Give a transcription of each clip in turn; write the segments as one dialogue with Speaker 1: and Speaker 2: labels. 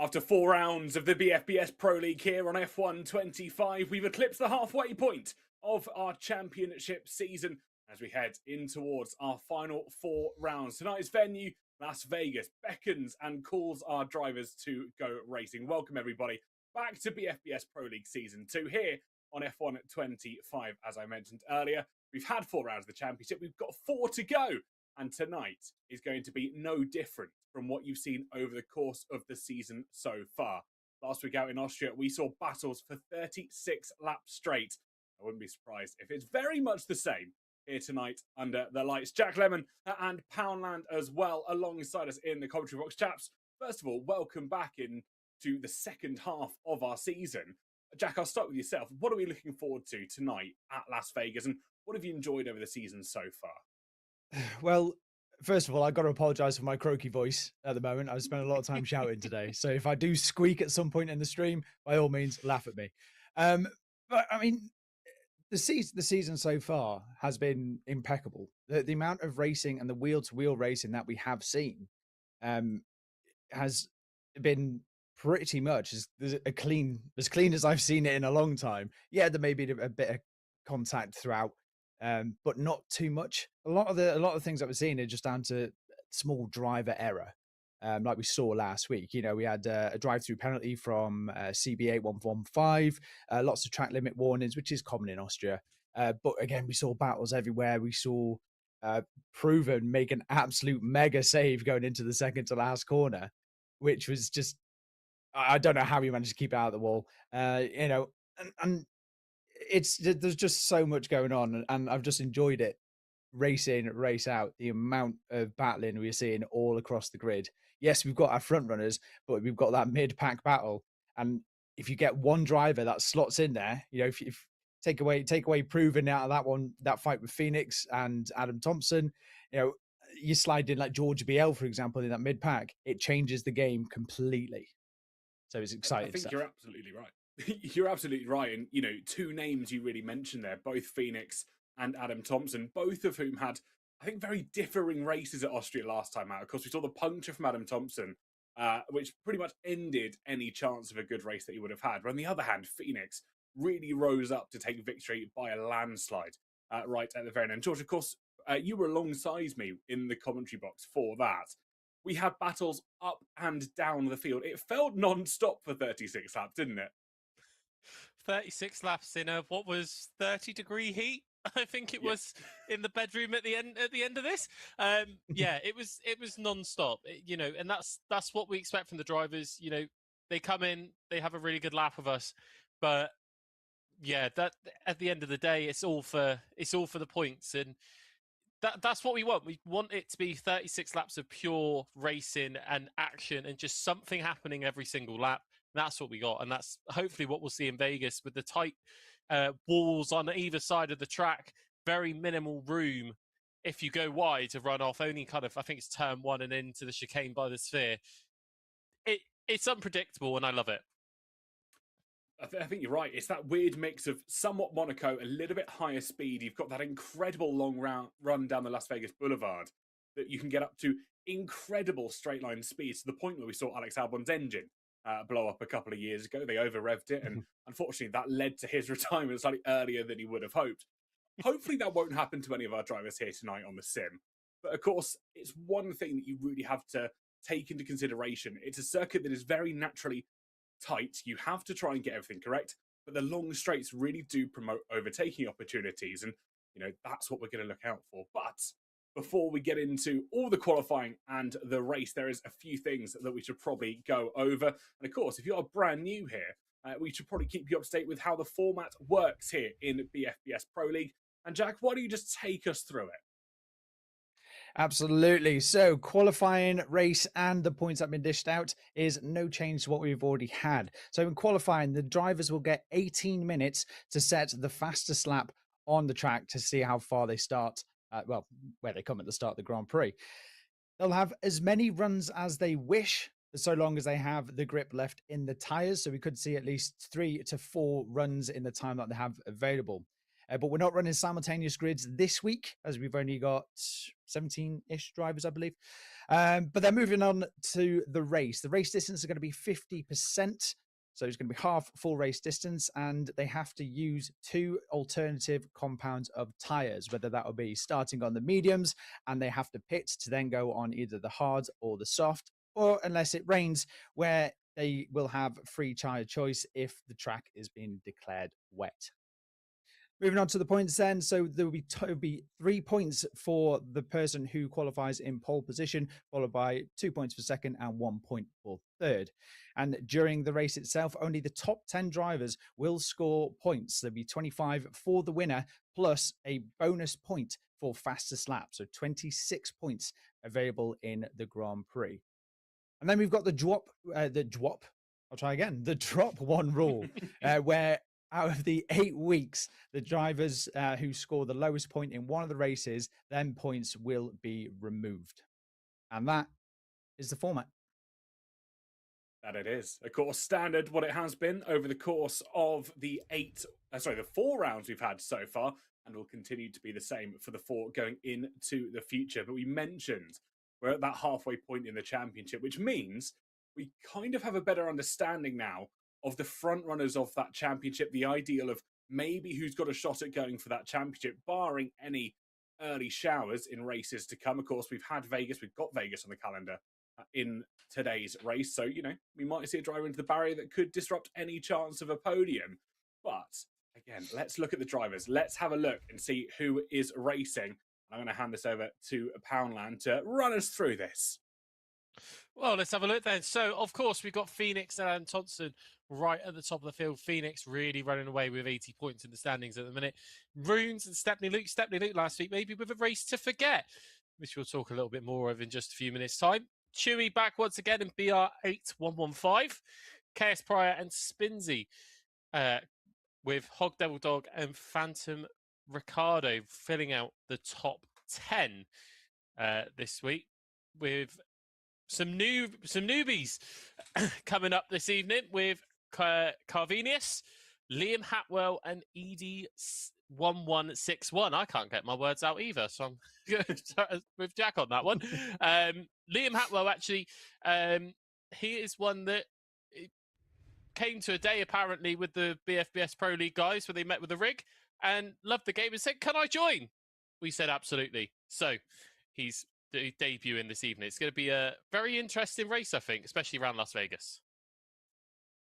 Speaker 1: After 4 rounds of the BFBS Pro League here on F125, we've eclipsed the halfway point of our championship season as we head in towards our final 4 rounds. Tonight's venue, Las Vegas, beckons and calls our drivers to go racing. Welcome everybody back to BFBS Pro League Season 2 here on F125. As I mentioned earlier, we've had 4 rounds of the championship, we've got 4 to go. And tonight is going to be no different from what you've seen over the course of the season so far. Last week out in Austria, we saw battles for 36 laps straight. I wouldn't be surprised if it's very much the same here tonight under the lights. Jack Lemon and Poundland as well alongside us in the commentary box. Chaps, first of all, welcome back into the second half of our season. Jack, I'll start with yourself. What are we looking forward to tonight at Las Vegas, and what have you enjoyed over the season so far?
Speaker 2: Well, first of all, I've got to apologise for my croaky voice at the moment. I've spent a lot of time shouting today. So if I do squeak at some point in the stream, by all means, laugh at me. But I mean, the season so far has been impeccable. The amount of racing and the wheel-to-wheel racing that we have seen has been pretty much as clean as I've seen it in a long time. Yeah, there may be a bit of contact throughout. But not too much. A lot of the things that we're seeing are just down to small driver error, like we saw last week. You know, we had a drive-through penalty from CB8115, lots of track limit warnings, which is common in Austria. But again, we saw battles everywhere. We saw Proven make an absolute mega save going into the second to last corner, which was just, I don't know how he managed to keep it out of the wall. You know, and there's just so much going on, and I've just enjoyed it. Race in, race out, the amount of battling we're seeing all across the grid. Yes, we've got our front runners, but we've got that mid-pack battle. And if you get one driver that slots in there, you know, if take away Proven out of that fight with Phoenix and Adam Thompson, you know, you slide in like George BL, for example, in that mid-pack, it changes the game completely. So it's exciting.
Speaker 1: I think you're absolutely right. You're absolutely right. And, you know, 2 names you really mentioned there, both Phoenix and Adam Thompson, both of whom had, I think, very differing races at Austria last time out. Of course, we saw the puncture from Adam Thompson, which pretty much ended any chance of a good race that he would have had. But on the other hand, Phoenix really rose up to take victory by a landslide right at the very end. George, of course, you were alongside me in the commentary box for that. We had battles up and down the field. It felt non-stop for 36 laps, didn't it?
Speaker 3: 36 laps in a what was 30-degree heat. I think it was in the bedroom at the end of this. Yeah, it was non-stop. You know, and that's what we expect from the drivers. You know, they come in, they have a really good lap of us, but yeah, that at the end of the day, it's all for the points, and that's what we want. We want it to be 36 laps of pure racing and action, and just something happening every single lap. That's what we got, and that's hopefully what we'll see in Vegas with the tight walls on either side of the track. Very minimal room if you go wide to run off. Only kind of, I think it's turn 1 and into the chicane by the sphere. It's unpredictable, and I love it.
Speaker 1: I think you're right. It's that weird mix of somewhat Monaco, a little bit higher speed. You've got that incredible long run down the Las Vegas Boulevard that you can get up to incredible straight line speeds, to the point where we saw Alex Albon's engine blow up a couple of years ago. They over-revved it, and unfortunately that led to his retirement slightly earlier than he would have hoped. Hopefully that won't happen to any of our drivers here tonight on the sim. But of course, it's one thing that you really have to take into consideration. It's a circuit that is very naturally tight. You have to try and get everything correct, but the long straights really do promote overtaking opportunities, and you know, that's what we're going to look out for. But before we get into all the qualifying and the race, there is a few things that we should probably go over. And of course, if you are brand new here, we should probably keep you up to date with how the format works here in BFBS Pro League. And Jack, why don't you just take us through it?
Speaker 2: Absolutely. So qualifying, race, and the points that have been dished out is no change to what we've already had. So in qualifying, the drivers will get 18 minutes to set the fastest lap on the track to see how far they start, where they come at the start of the Grand Prix. They'll have as many runs as they wish, so long as they have the grip left in the tyres. So we could see at least 3 to 4 runs in the time that they have available. but we're not running simultaneous grids this week, as we've only got 17-ish drivers, I believe. But they're moving on to the race. The race distance is going to be 50%. So it's going to be half full race distance, and they have to use 2 alternative compounds of tires, whether that will be starting on the mediums, and they have to pit to then go on either the hard or the soft, or unless it rains, where they will have free tire choice if the track is being declared wet. Moving on to the points then. So there will be 3 points for the person who qualifies in pole position, followed by 2 points for second and 1 point for third. And during the race itself, only the top 10 drivers will score points. There'll be 25 for the winner, plus a bonus point for fastest lap. So 26 points available in the Grand Prix. And then we've got the drop one rule, where out of the 8 weeks, the drivers who score the lowest point in one of the races, then points will be removed. And that is the format.
Speaker 1: That it is. Of course, standard what it has been over the course of the 4 rounds we've had so far, and will continue to be the same for the 4 going into the future. But we mentioned we're at that halfway point in the championship, which means we kind of have a better understanding now of the front runners of that championship, the ideal of maybe who's got a shot at going for that championship, barring any early showers in races to come. Of course, we've got Vegas on the calendar in today's race. So, we might see a driver into the barrier that could disrupt any chance of a podium. But again, let's look at the drivers. Let's have a look and see who is racing. I'm going to hand this over to Poundland to run us through this.
Speaker 3: Well, let's have a look then. So, of course, we've got Phoenix and Adam Thompson right at the top of the field. Phoenix really running away with 80 points in the standings at the minute. Runes and Stepney Luke last week, maybe with a race to forget, which we'll talk a little bit more of in just a few minutes' time. Chewy back once again in BR8115. KS Pryor and Spinsy with Hog Devil Dog and Phantom Ricardo filling out the top 10 this week, with some newbies coming up this evening with Carvinius, Liam Hatwell, and ED1161. I can't get my words out either, so I'm good with Jack on that one. Liam Hatwell, actually, he is one that came to a day apparently with the BFBS Pro League guys where they met with the rig and loved the game and said, "Can I join?" We said absolutely. So he's debuting this evening. It's going to be a very interesting race, I think, especially around Las Vegas.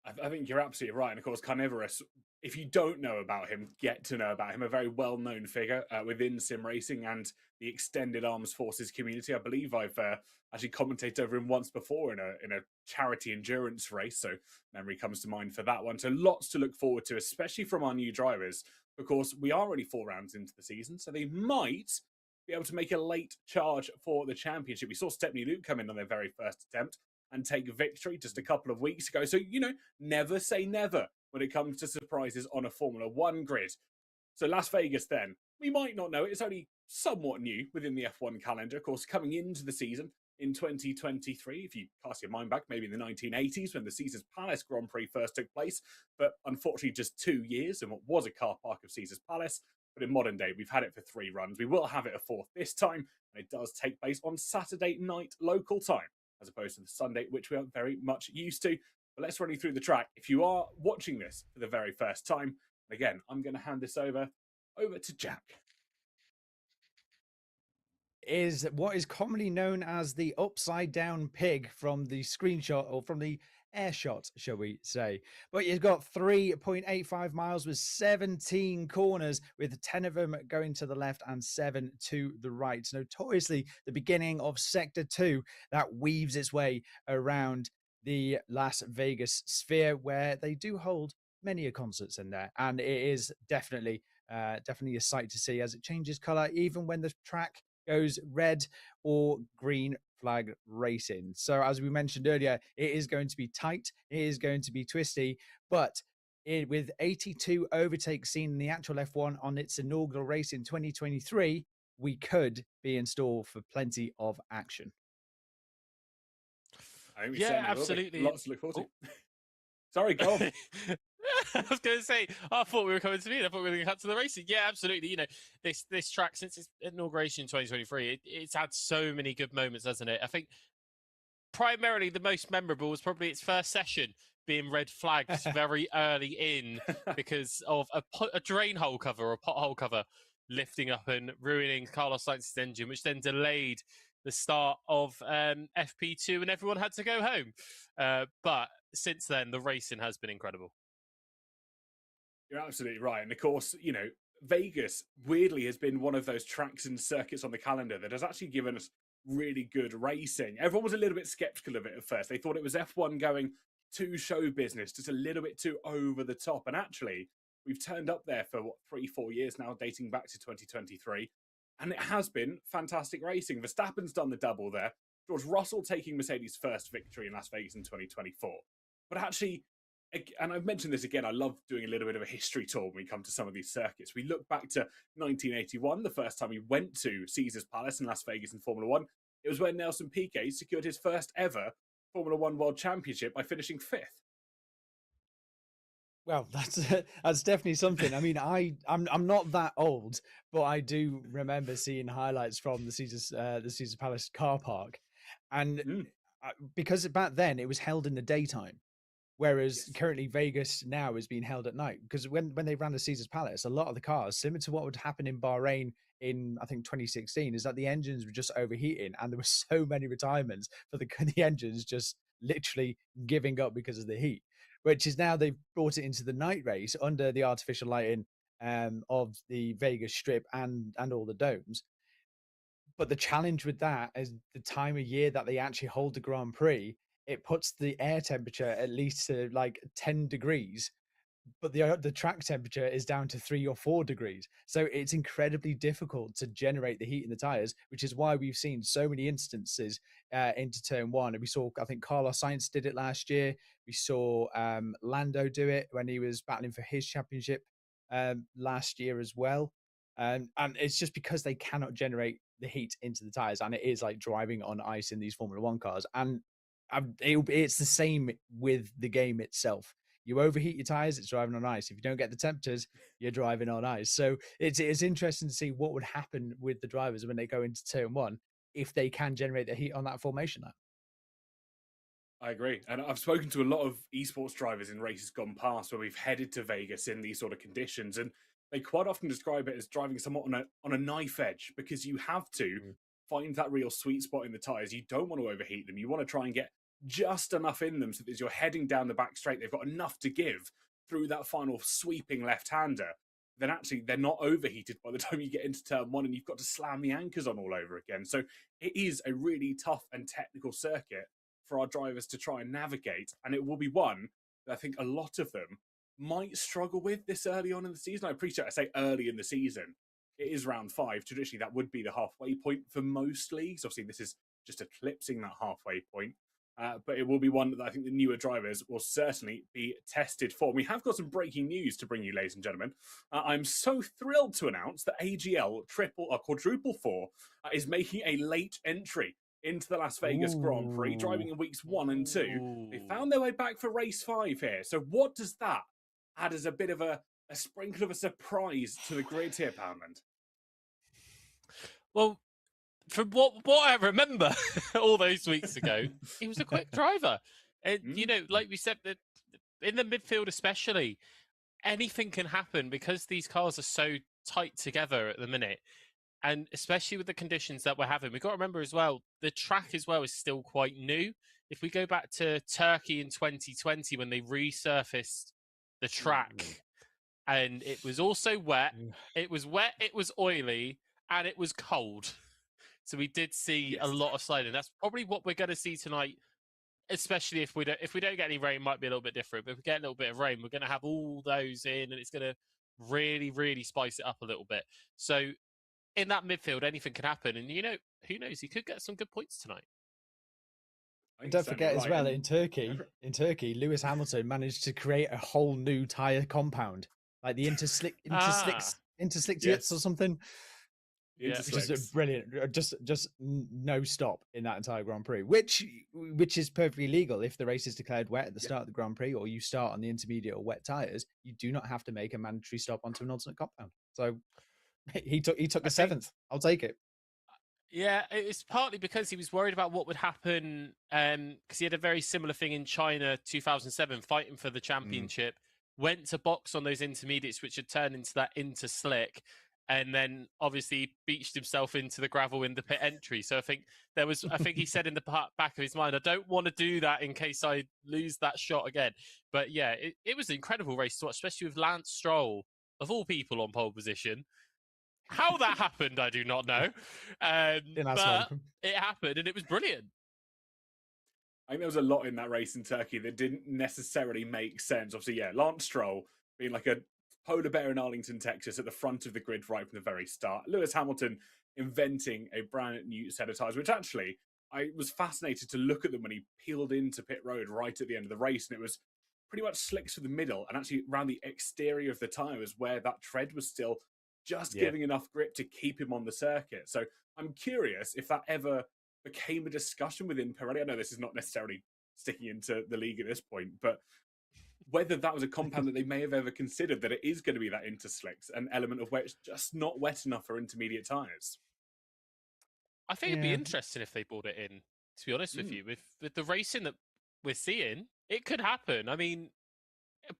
Speaker 1: I think you're absolutely right. And of course, Carnivorous, if you don't know about him, get to know about him. A very well-known figure within sim racing and the extended arms forces community. I believe I've actually commentated over him once before in a charity endurance race. So memory comes to mind for that one. So lots to look forward to, especially from our new drivers. Of course, we are only 4 rounds into the season, so they might be able to make a late charge for the championship. We saw Stepney Luke come in on their very first attempt and take victory just a couple of weeks ago. So, never say never when it comes to surprises on a Formula 1 grid. So Las Vegas then, we might not know. It's only somewhat new within the F1 calendar. Of course, coming into the season in 2023, if you cast your mind back, maybe in the 1980s when the Caesars Palace Grand Prix first took place, but unfortunately just 2 years in what was a car park of Caesars Palace. But in modern day, we've had it for 3 runs. We will have it a 4th this time, and it does take place on Saturday night local time, as opposed to the Sunday, which we are very much used to. But let's run you through the track. If you are watching this for the very first time, again, I'm going to hand this over to Jack.
Speaker 2: Is what is commonly known as the upside down pig from the screenshot, or from the air shot, shall we say. But you've got 3.85 miles with 17 corners, with 10 of them going to the left and 7 to the right. Notoriously, the beginning of Sector 2 that weaves its way around the Las Vegas sphere, where they do hold many concerts in there. And it is definitely a sight to see as it changes color, even when the track goes red or green flag racing. So as we mentioned earlier, it is going to be tight, it is going to be twisty, but with 82 overtakes seen in the actual F1 on its inaugural race in 2023, we could be in store for plenty of action.
Speaker 1: Yeah, absolutely. Lots to look forward to. Sorry, go on.
Speaker 3: I was going to say, I thought we were coming to me. I thought we were going to cut to the racing. Yeah, absolutely. You know, this track since its inauguration in 2023, it's had so many good moments, hasn't it? I think primarily the most memorable was probably its first session being red flagged very early in because of a drain hole cover or a pothole cover lifting up and ruining Carlos Sainz's engine, which then delayed the start of FP2 and everyone had to go home. But since then, the racing has been incredible.
Speaker 1: You're absolutely right. And of course, you know, Vegas weirdly has been one of those tracks and circuits on the calendar that has actually given us really good racing. Everyone was a little bit skeptical of it at first. They thought it was F1 going too show business, just a little bit too over the top. And actually, we've turned up there for 3-4 years now, dating back to 2023. And it has been fantastic racing. Verstappen's done the double there. George Russell taking Mercedes' first victory in Las Vegas in 2024. But actually, and I've mentioned this again, I love doing a little bit of a history tour when we come to some of these circuits. We look back to 1981, the first time we went to Caesars Palace in Las Vegas in Formula One. It was when Nelson Piquet secured his first ever Formula One World Championship by finishing 5th.
Speaker 2: Well, that's definitely something. I mean, I'm not that old, but I do remember seeing highlights from the Caesars Palace car park, and because back then it was held in the daytime, whereas currently Vegas now is being held at night. Because when they ran the Caesars Palace, a lot of the cars, similar to what would happen in Bahrain in I think 2016, is that the engines were just overheating, and there were so many retirements for the engines just literally giving up because of the heat. Which is now they've brought it into the night race under the artificial lighting of the Vegas Strip and all the domes. But the challenge with that is the time of year that they actually hold the Grand Prix. It puts the air temperature at least to like 10 degrees, but the track temperature is down to 3 or 4 degrees. So it's incredibly difficult to generate the heat in the tires, which is why we've seen so many instances into turn one. And we saw, I think Carlos Sainz did it last year. We saw Lando do it when he was battling for his championship last year as well. And it's just because they cannot generate the heat into the tires, and it is like driving on ice in these Formula One cars. And it's the same with the game itself. You overheat your tires, it's driving on ice. If you don't get the temperatures, you're driving on ice. So it's interesting to see what would happen with the drivers when they go into turn one if they can generate the heat on that formation lap.
Speaker 1: I agree. And I've spoken to a lot of esports drivers in races gone past where we've headed to Vegas in these sort of conditions. And they quite often describe it as driving somewhat on a knife edge, because you have to find that real sweet spot in the tires. You don't want to overheat them. You want to try and get just enough in them so that as you're heading down the back straight, they've got enough to give through that final sweeping left-hander. Then actually they're not overheated by the time you get into turn one, and you've got to slam the anchors on all over again. So it is a really tough and technical circuit for our drivers to try and navigate. And it will be one that I think a lot of them might struggle with this early on in the season. I appreciate I say early in the season. It is round 5. Traditionally, that would be the halfway point for most leagues. Obviously, this is just eclipsing that halfway point. But it will be one that I think the newer drivers will certainly be tested for. We have got some breaking news to bring you, ladies and gentlemen. I'm so thrilled to announce that AGL Quadruple 4 is making a late entry into the Las Vegas Grand Prix, driving in weeks 1 and 2. They found their way back for race 5 here. So what does that add as a bit of a sprinkle of a surprise to the grid here, Poundland?
Speaker 3: Well, from what I remember all those weeks ago, he was a quick driver. And, you know, like we said, in the midfield especially, anything can happen because these cars are so tight together at the minute. And especially with the conditions that we're having, we've got to remember as well, the track as well is still quite new. If we go back to Turkey in 2020, when they resurfaced the track, and it was also wet, it was oily, and it was cold. So we did see a lot of sliding. That's probably what we're going to see tonight, especially if we don't get any rain. Might be a little bit different, but if we get a little bit of rain, we're going to have all those in, and it's going to really, really spice it up a little bit. So in that midfield, anything can happen, and you know, who knows? He could get some good points tonight.
Speaker 2: And don't forget as well, in Turkey, Lewis Hamilton managed to create a whole new tire compound, like the interslick jets or something.
Speaker 3: Yeah.
Speaker 2: Which is
Speaker 1: Interslicks.
Speaker 2: brilliant. Just no stop in that entire Grand Prix, which is perfectly legal if the race is declared wet at the start of the Grand Prix, or you start on the intermediate or wet tires. You do not have to make a mandatory stop onto an alternate compound. So he took the seventh. I'll take it.
Speaker 3: Yeah, it's partly because he was worried about what would happen because he had a very similar thing in China 2007, fighting for the championship, went to box on those intermediates, which had turned into that interslick, and then obviously beached himself into the gravel in the pit entry. So I think he said in the back of his mind, I don't want to do that in case I lose that shot again. But yeah, it was an incredible race to watch, especially with Lance Stroll, of all people, on pole position. How that happened, I do not know. But it happened, and it was brilliant.
Speaker 1: I think there was a lot in that race in Turkey that didn't necessarily make sense. Obviously, yeah, Lance Stroll being like a polar bear in Arlington, Texas, at the front of the grid right from the very start. Lewis Hamilton inventing a brand new set of tyres, which actually I was fascinated to look at them when he peeled into pit road right at the end of the race, and it was pretty much slicks for the middle and actually around the exterior of the tyre was where that tread was still just giving enough grip to keep him on the circuit. So I'm curious if that ever became a discussion within Pirelli. I know this is not necessarily sticking into the league at this point, but whether that was a compound that they may have ever considered, that it is going to be that interslicks, an element of where it's just not wet enough for intermediate tyres.
Speaker 3: I think it'd be interesting if they brought it in, to be honest with you. With the racing that we're seeing, it could happen. I mean,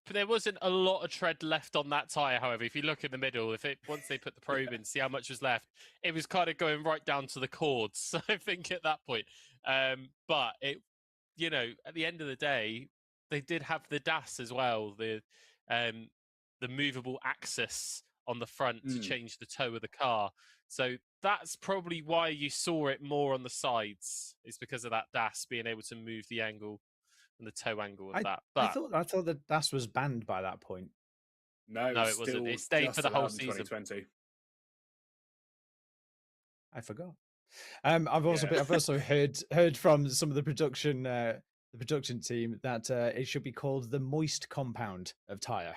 Speaker 3: there wasn't a lot of tread left on that tyre, however. If you look in the middle, once they put the probe in, see how much was left, it was kind of going right down to the cords, I think, at that point. But at the end of the day, they did have the DAS as well, the movable axis on the front to change the toe of the car. So that's probably why you saw it more on the sides, is because of that DAS being able to move the angle and the toe angle of that. But
Speaker 2: I thought that DAS was banned by that point.
Speaker 1: No, it wasn't. It stayed for the whole season. 2020.
Speaker 2: I forgot. I've also heard from some of the production team that it should be called the moist compound of tyre,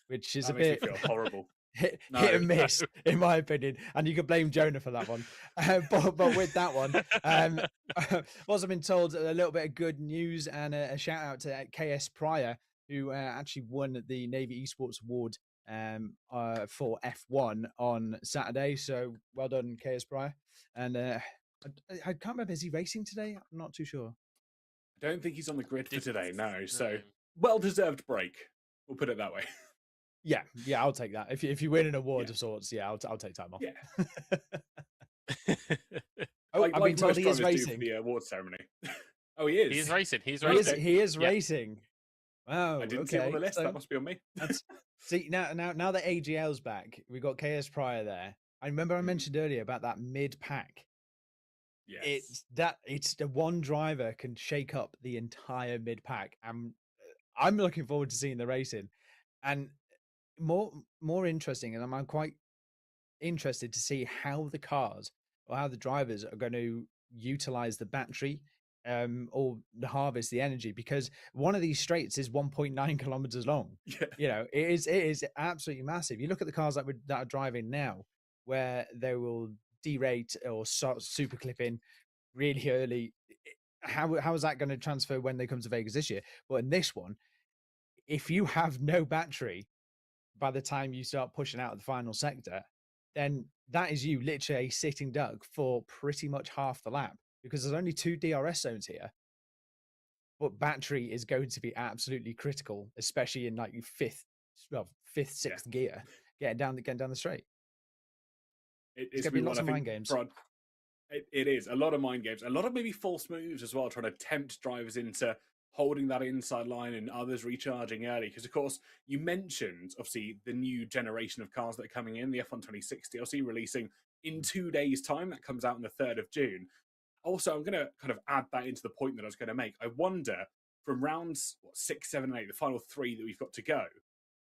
Speaker 2: which is
Speaker 1: that
Speaker 2: a
Speaker 1: makes
Speaker 2: bit
Speaker 1: me feel horrible.
Speaker 2: hit and miss, in my opinion, and you could blame Jonah for that one. But with that one, also been told a little bit of good news and a shout out to KS Pryor, who actually won the Navy Esports Award for F1 on Saturday. So well done, KS Pryor. And I can't remember, is he racing today? I'm not too sure.
Speaker 1: I don't think he's on the grid for today, no. So well-deserved break. We'll put it that way.
Speaker 2: Yeah, I'll take that. If you win an award of sorts, I'll take time off.
Speaker 1: Yeah.
Speaker 2: I've been told he is racing
Speaker 1: for the award ceremony. Oh, he is.
Speaker 3: He's racing.
Speaker 2: He is racing. Wow.
Speaker 1: I didn't see him on the list. That must be on me.
Speaker 2: See, now that AGL's back, we got KS Pryor there. I remember I mentioned earlier about that mid pack.
Speaker 1: Yes.
Speaker 2: It's the one driver can shake up the entire mid pack. I'm looking forward to seeing the racing, and more interesting. And I'm quite interested to see how the cars or how the drivers are going to utilize the battery or harvest the energy, because one of these straights is 1.9 kilometers long. It is absolutely massive. You look at the cars that are driving now, where they will derate or super clip in really early. How is that going to transfer when they come to Vegas this year? But in this one, if you have no battery by the time you start pushing out of the final sector, then that is you literally a sitting duck for pretty much half the lap, because there's only 2 DRS zones here. But battery is going to be absolutely critical, especially in like fifth, sixth gear, getting down the straight. It's going to be lots of mind games.
Speaker 1: It is a lot of mind games, a lot of maybe false moves as well, trying to tempt drivers into holding that inside line and others recharging early. Because, of course, you mentioned, obviously, the new generation of cars that are coming in, the F126 DLC releasing in 2 days' time. That comes out on the 3rd of June. Also, I'm going to kind of add that into the point that I was going to make. I wonder, from rounds 6, 7, and 8, the final 3 that we've got to go,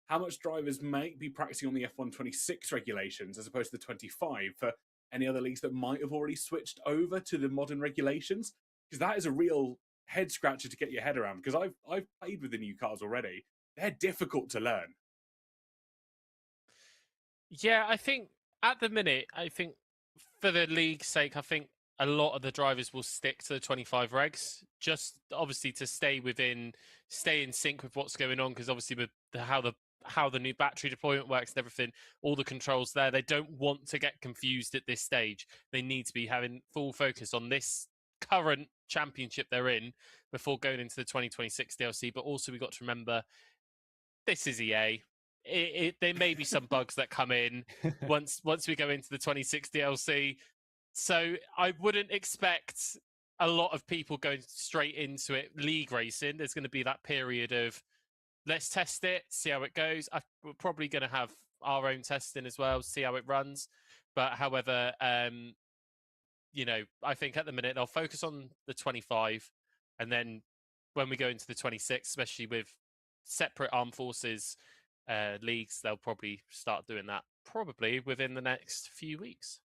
Speaker 1: how much drivers might be practicing on the F126 regulations as opposed to the 25 for any other leagues that might have already switched over to the modern regulations? Because that is a real head scratcher to get your head around, because I've played with the new cars already. They're difficult to learn.
Speaker 3: Yeah, I think at the minute, for the league's sake, I think a lot of the drivers will stick to the 25 regs, just obviously to stay in sync with what's going on, because obviously with how the new battery deployment works and everything, all the controls there, they don't want to get confused at this stage. They need to be having full focus on this current championship they're in before going into the 2026 DLC. But also we've got to remember, this is EA. There may be some bugs that come in once we go into the 26 DLC. So I wouldn't expect a lot of people going straight into it league racing. There's going to be that period of, let's test it, see how it goes. We're probably going to have our own testing as well, see how it runs. But however, you know, I think at the minute they'll focus on the 25, and then when we go into the 26, especially with separate armed forces leagues, they'll probably start doing that probably within the next few weeks.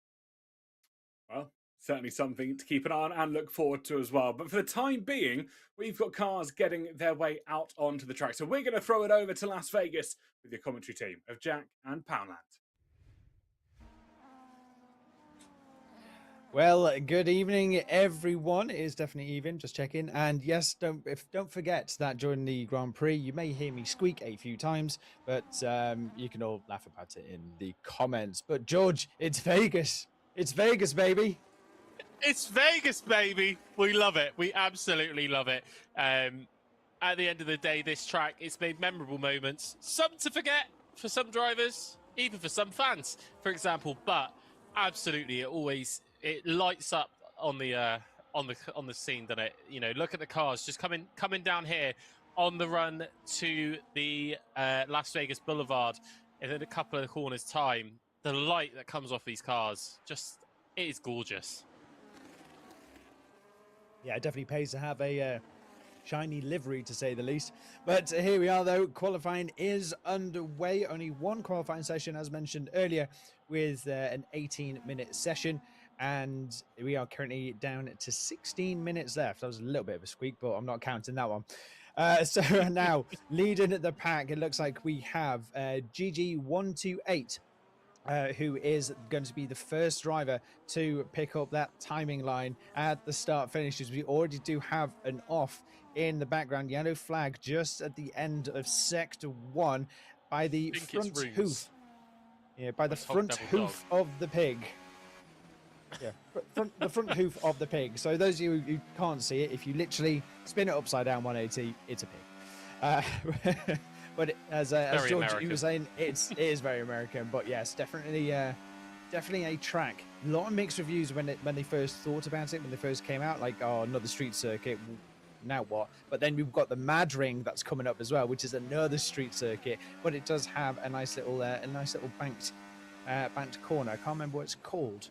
Speaker 1: Well, certainly something to keep an eye on and look forward to as well. But for the time being, we've got cars getting their way out onto the track. So we're going to throw it over to Las Vegas with your commentary team of Jack and Poundland.
Speaker 2: Well, good evening, everyone. It is definitely even. Just checking. And yes, don't forget that during the Grand Prix, you may hear me squeak a few times, but you can all laugh about it in the comments. But George, it's Vegas. It's Vegas, baby.
Speaker 3: It's Vegas, baby. We love it. We absolutely love it. At the end of the day, this track, it's made memorable moments. Some to forget for some drivers, even for some fans, for example. But absolutely, it lights up on the scene, doesn't it? You know, look at the cars just coming down here on the run to the Las Vegas Boulevard in a couple of corners' time. The light that comes off these cars, it is gorgeous.
Speaker 2: Yeah, it definitely pays to have a shiny livery, to say the least. But here we are, though. Qualifying is underway. Only one qualifying session, as mentioned earlier, with an 18-minute session. And we are currently down to 16 minutes left. That was a little bit of a squeak, but I'm not counting that one. So now, leading the pack, it looks like we have GG128. Who is going to be the first driver to pick up that timing line at the start finishes. We already do have an off in the background, yellow flag just at the end of sector 1 by the front hoof. Yeah, by the front hoof of the pig. Yeah, the front hoof of the pig. So those of you who can't see it, if you literally spin it upside down 180, it's a pig. But as George, you were saying, it is very American. But yes, definitely a track. A lot of mixed reviews when they first thought about it, when they first came out, like, oh, another street circuit. Now what? But then we've got the Mad Ring that's coming up as well, which is another street circuit. But it does have a nice little banked corner. I can't remember what it's called.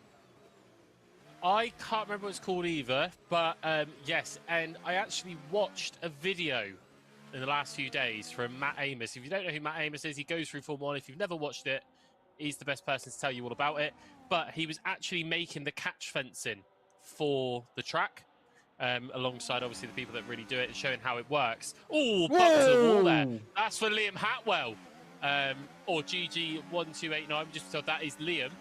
Speaker 3: I can't remember what it's called either. But yes, and I actually watched a video in the last few days from Matt Amos. If you don't know who Matt Amos is, he goes through Formula 1. If you've never watched it, he's the best person to tell you all about it. But he was actually making the catch fencing for the track, alongside obviously the people that really do it and showing how it works. Oh, bumps of wall there. That's for Liam Hatwell, or GG1289. Just told that is Liam.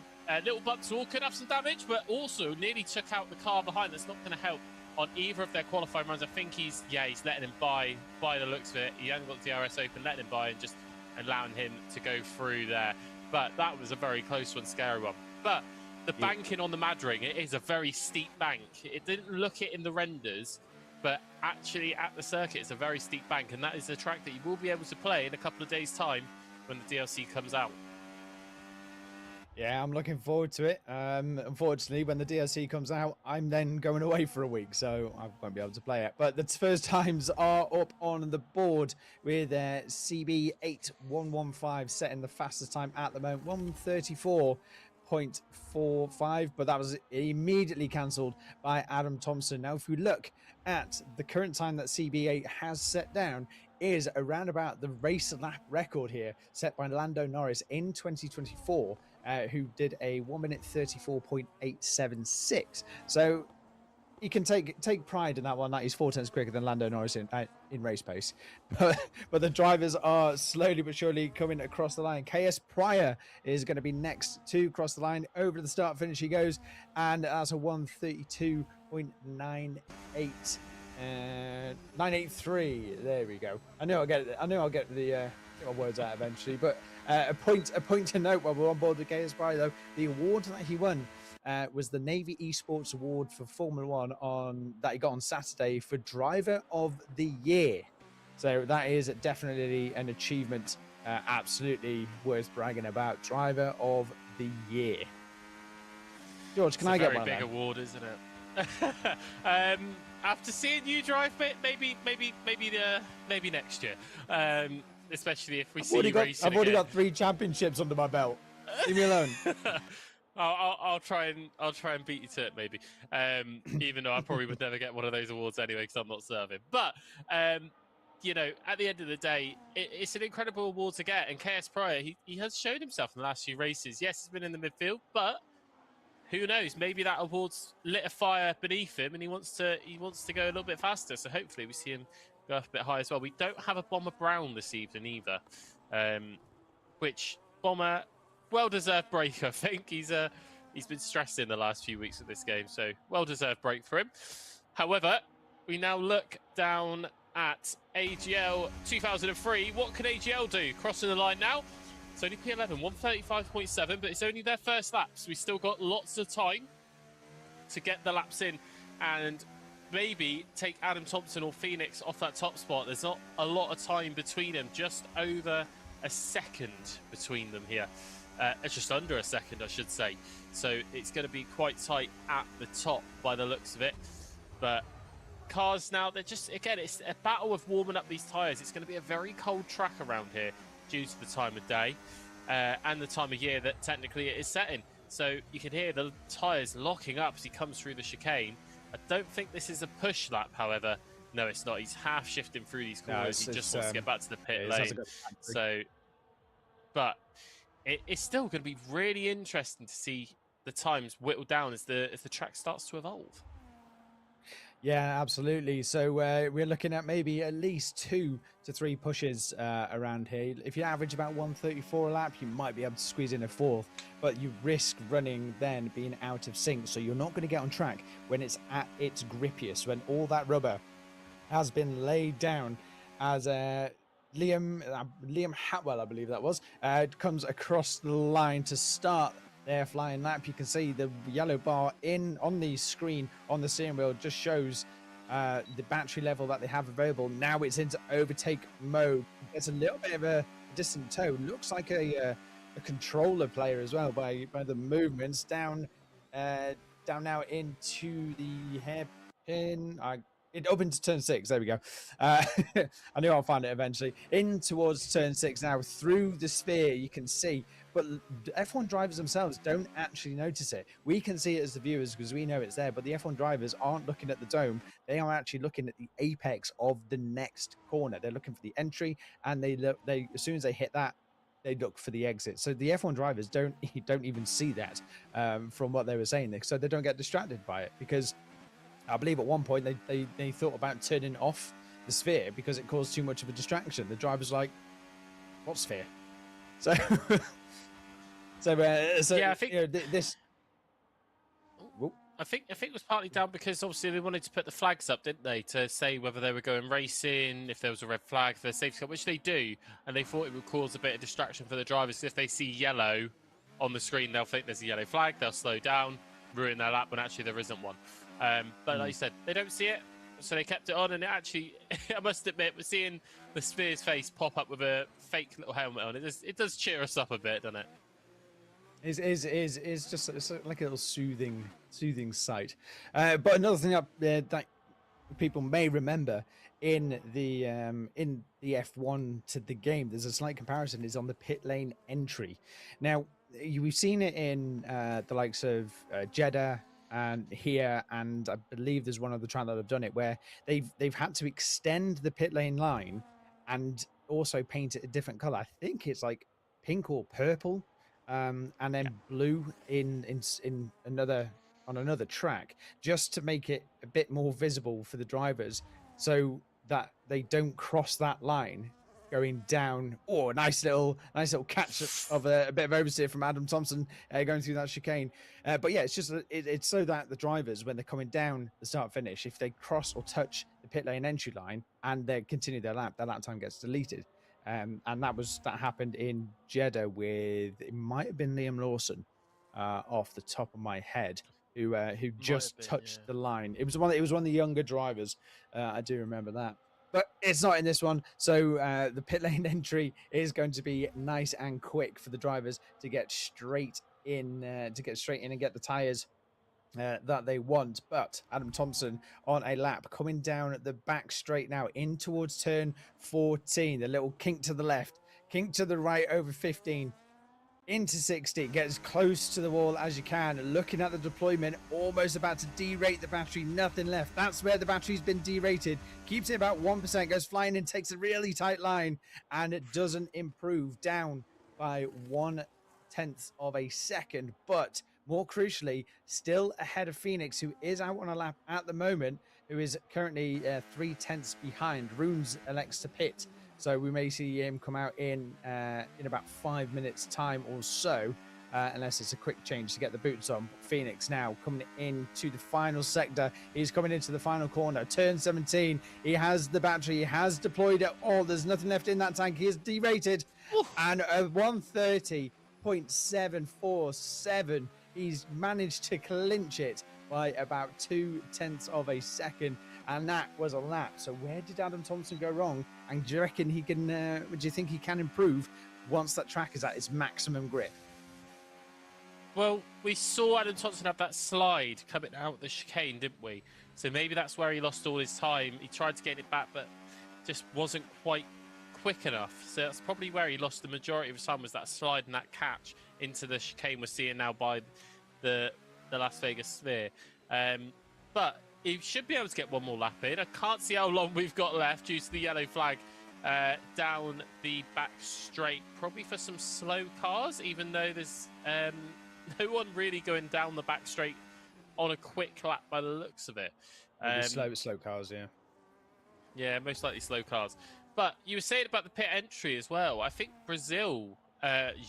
Speaker 3: Little bumps of wall could have some damage, but also nearly took out the car behind. That's not going to help on either of their qualifying runs. I think he's letting him by the looks of it. He hasn't got the DRS open, letting him by and just allowing him to go through there. But that was a very close one, scary one. But the banking on the Mad Ring, it is a very steep bank. It didn't look it in the renders, but actually at the circuit, it's a very steep bank. And that is a track that you will be able to play in a couple of days' time when the DLC comes out.
Speaker 2: Yeah, I'm looking forward to it. Unfortunately, when the DLC comes out, I'm then going away for a week, so I won't be able to play it. But the first times are up on the board with CB8115 setting the fastest time at the moment, 134.45, but that was immediately cancelled by Adam Thompson. Now, if we look at the current time that CB8 has set down, is around about the race lap record here set by Lando Norris in 2024. Who did a 1 minute 34.876. So he can take pride in that one, that he's 4 tenths quicker than Lando Norris in race pace. But the drivers are slowly but surely coming across the line. KS Pryor is going to be next to cross the line. Over to the start finish he goes, and that's a 132.98. 983. There we go. I knew I'll get the get my words out eventually. But a point to note while we're on board with KS Pryor, though, the award that he won was the Navy Esports Award for Formula One that he got on Saturday for Driver of the Year. So that is definitely an achievement, absolutely worth bragging about. Driver of the Year. George, can I get one?
Speaker 3: It's a very big award, isn't it? After seeing you drive, maybe next year. Especially if we see you racing
Speaker 2: I've already got 3 championships under my belt. Leave me alone.
Speaker 3: I'll try and beat you to it, maybe. Even though I probably would never get one of those awards anyway because I'm not serving. But you know, at the end of the day, it's an incredible award to get. And KS Pryor, he has shown himself in the last few races. Yes, he's been in the midfield, but who knows? Maybe that award's lit a fire beneath him, and he wants to go a little bit faster. So hopefully we see him go up a bit higher as well. We don't have a Bomber Brown this evening either, which Bomber, well-deserved break, I think. He's been stressed in the last few weeks of this game, so well-deserved break for him. However, we now look down at AGL 2003. What can AGL do? Crossing the line now. It's only P11, 135.7, but it's only their first lap, so we've still got lots of time to get the laps in and maybe take Adam Thompson or Phoenix off that top spot. There's not a lot of time between them, just over a second between them here. It's just under a second, I should say. So it's going to be quite tight at the top by the looks of it. But cars now, they're just, again, it's a battle of warming up these tyres. It's going to be a very cold track around here due to the time of day and the time of year that technically it is set in. So you can hear the tyres locking up as he comes through the chicane. I don't think this is a push lap, however. No, it's not. He's half shifting through these corners. He just wants to get back to the pit lane. So, but it's still going to be really interesting to see the times whittle down as the track starts to evolve.
Speaker 2: Yeah, absolutely. So we're looking at maybe at least 2 to 3 pushes around here. If you average about 134 a lap, you might be able to squeeze in a 4th, but you risk running then being out of sync. So you're not going to get on track when it's at its grippiest, when all that rubber has been laid down as Liam Hatwell, I believe that was, comes across the line to start their flying lap. You can see the yellow bar on the screen on the steering wheel just shows the battery level that they have available. Now it's into overtake mode. It's a little bit of a distant toe. Looks like a controller player as well by the movements down now into the hairpin. Up into turn 6. There we go. I knew I'll find it eventually. In towards turn 6 now through the sphere. You can see, but F1 drivers themselves don't actually notice it. We can see it as the viewers because we know it's there, but the F1 drivers aren't looking at the dome. They are actually looking at the apex of the next corner. They're looking for the entry, and they as soon as they hit that, they look for the exit. So the F1 drivers don't even see that from what they were saying there, so they don't get distracted by it, because I believe at one point they thought about turning off the sphere because it caused too much of a distraction. The driver's like, "What sphere?" So,
Speaker 3: yeah, I think
Speaker 2: this.
Speaker 3: I think it was partly down because obviously they wanted to put the flags up, didn't they, to say whether they were going racing, if there was a red flag for the safety car, which they do, and they thought it would cause a bit of distraction for the drivers. If they see yellow on the screen, they'll think there's a yellow flag, they'll slow down, ruin their lap when actually there isn't one. But like you said, they don't see it, so they kept it on, and it actually, I must admit, we're seeing the Sphere's face pop up with a fake little helmet on. It does cheer us up a bit, doesn't it?
Speaker 2: It's just like a little soothing sight. But another thing that people may remember in the F1 to the game, there's a slight comparison, is on the pit lane entry. Now, we've seen it in the likes of Jeddah and here, and I believe there's one other track that have done it where they've had to extend the pit lane line and also paint it a different color. I think it's like pink or purple, and then blue in another on another track, just to make it a bit more visible for the drivers, so that they don't cross that line going down. Oh, nice little catch of a bit of oversteer from Adam Thompson going through that chicane. But yeah, it's just it's so that the drivers, when they're coming down the start finish, if they cross or touch the pit lane entry line and they continue their lap, their lap time gets deleted. And that happened in Jeddah with, it might have been Liam Lawson, off the top of my head, who just touched the line. It was one of the younger drivers. I do remember that. But it's not in this one. So the pit lane entry is going to be nice and quick for the drivers to get straight in and get the tyres that they want. But Adam Thompson on a lap coming down at the back straight now in towards turn 14. The little kink to the left, kink to the right over 15. Into 60, get as close to the wall as you can. Looking at the deployment, almost about to derate the battery, nothing left. That's where the battery's been derated. Keeps it about 1%, goes flying in, takes a really tight line, and it doesn't improve, down by 1/10 of a second. But more crucially, still ahead of Phoenix, who is out on a lap at the moment, who is currently 3/10 behind. Runes elects to pit, so we may see him come out in about 5 minutes time or so, unless it's a quick change to get the boots on. Phoenix now coming into the final sector. He's coming into the final corner, turn 17. He has the battery, he has deployed it all. There's nothing left in that tank. He is derated. And a 130.747. He's managed to clinch it by about 2/10 of a second, and that was a lap. So where did Adam Thompson go wrong? And do you reckon he can? Do you think he can improve once that track is at its maximum grip?
Speaker 3: Well, we saw Adam Thompson have that slide coming out the chicane, didn't we? So maybe that's where he lost all his time. He tried to get it back, but just wasn't quite quick enough. So that's probably where he lost the majority of his time, was that slide and that catch into the chicane we're seeing now by the Las Vegas Sphere. But he should be able to get one more lap in. I can't see how long we've got left due to the yellow flag down the back straight. Probably for some slow cars, even though there's no one really going down the back straight on a quick lap by the looks of it.
Speaker 2: Slow cars, yeah.
Speaker 3: Yeah, most likely slow cars. But you were saying about the pit entry as well. I think Brazil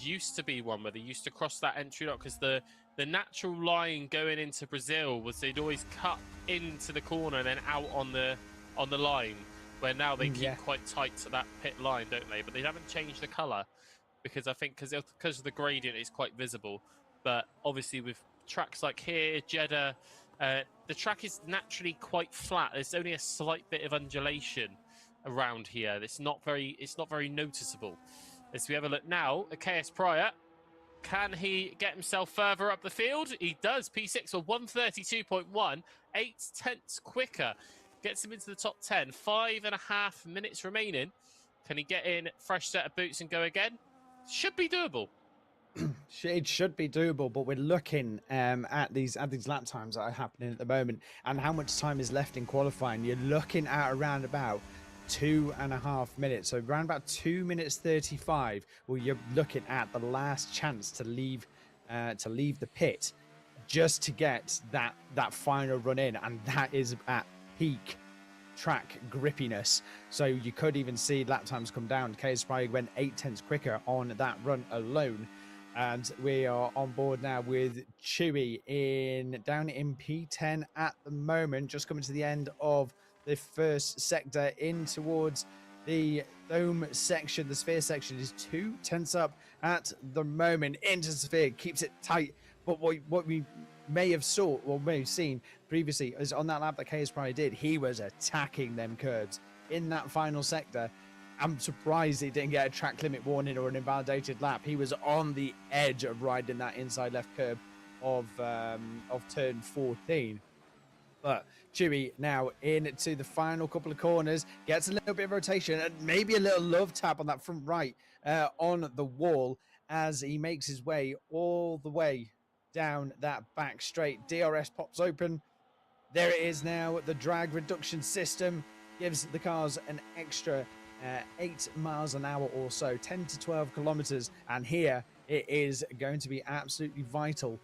Speaker 3: used to be one where they used to cross that entry lot, because the natural line going into Brazil was they'd always cut into the corner and then out on the line, where now they keep quite tight to that pit line, don't they? But they haven't changed the colour, because I think because of the gradient it's quite visible. But obviously with tracks like here, Jeddah, the track is naturally quite flat. There's only a slight bit of undulation around here. It's not very noticeable. As we have a look now at KS Pryor, can he get himself further up the field? He does. P6 for 132.1, 8/10 quicker. Gets him into the top 10. 5.5 minutes remaining. Can he get in fresh set of boots and go again? Should be doable.
Speaker 2: It should be doable, but we're looking at these lap times that are happening at the moment and how much time is left in qualifying. You're looking at around about 2.5 minutes, so around about 2 minutes 35. Well, you're looking at the last chance to leave the pit, just to get that final run in, and that is at peak track grippiness. So you could even see lap times come down. KS Pryor went 8/10 quicker on that run alone. And we are on board now with Chewy down in P10 at the moment, just coming to the end of the first sector in towards the dome section. The sphere section is 2/10 up at the moment into the sphere, keeps it tight. But what we may have seen previously is on that lap that KS Pryor did, he was attacking them curbs in that final sector. I'm surprised he didn't get a track limit warning or an invalidated lap. He was on the edge of riding that inside left curb of turn 14. But Chewy now into the final couple of corners, gets a little bit of rotation and maybe a little love tap on that front right on the wall as he makes his way all the way down that back straight. DRS pops open. There it is now. The drag reduction system gives the cars an extra 8 miles an hour or so, 10 to 12 kilometers. And here it is going to be absolutely vital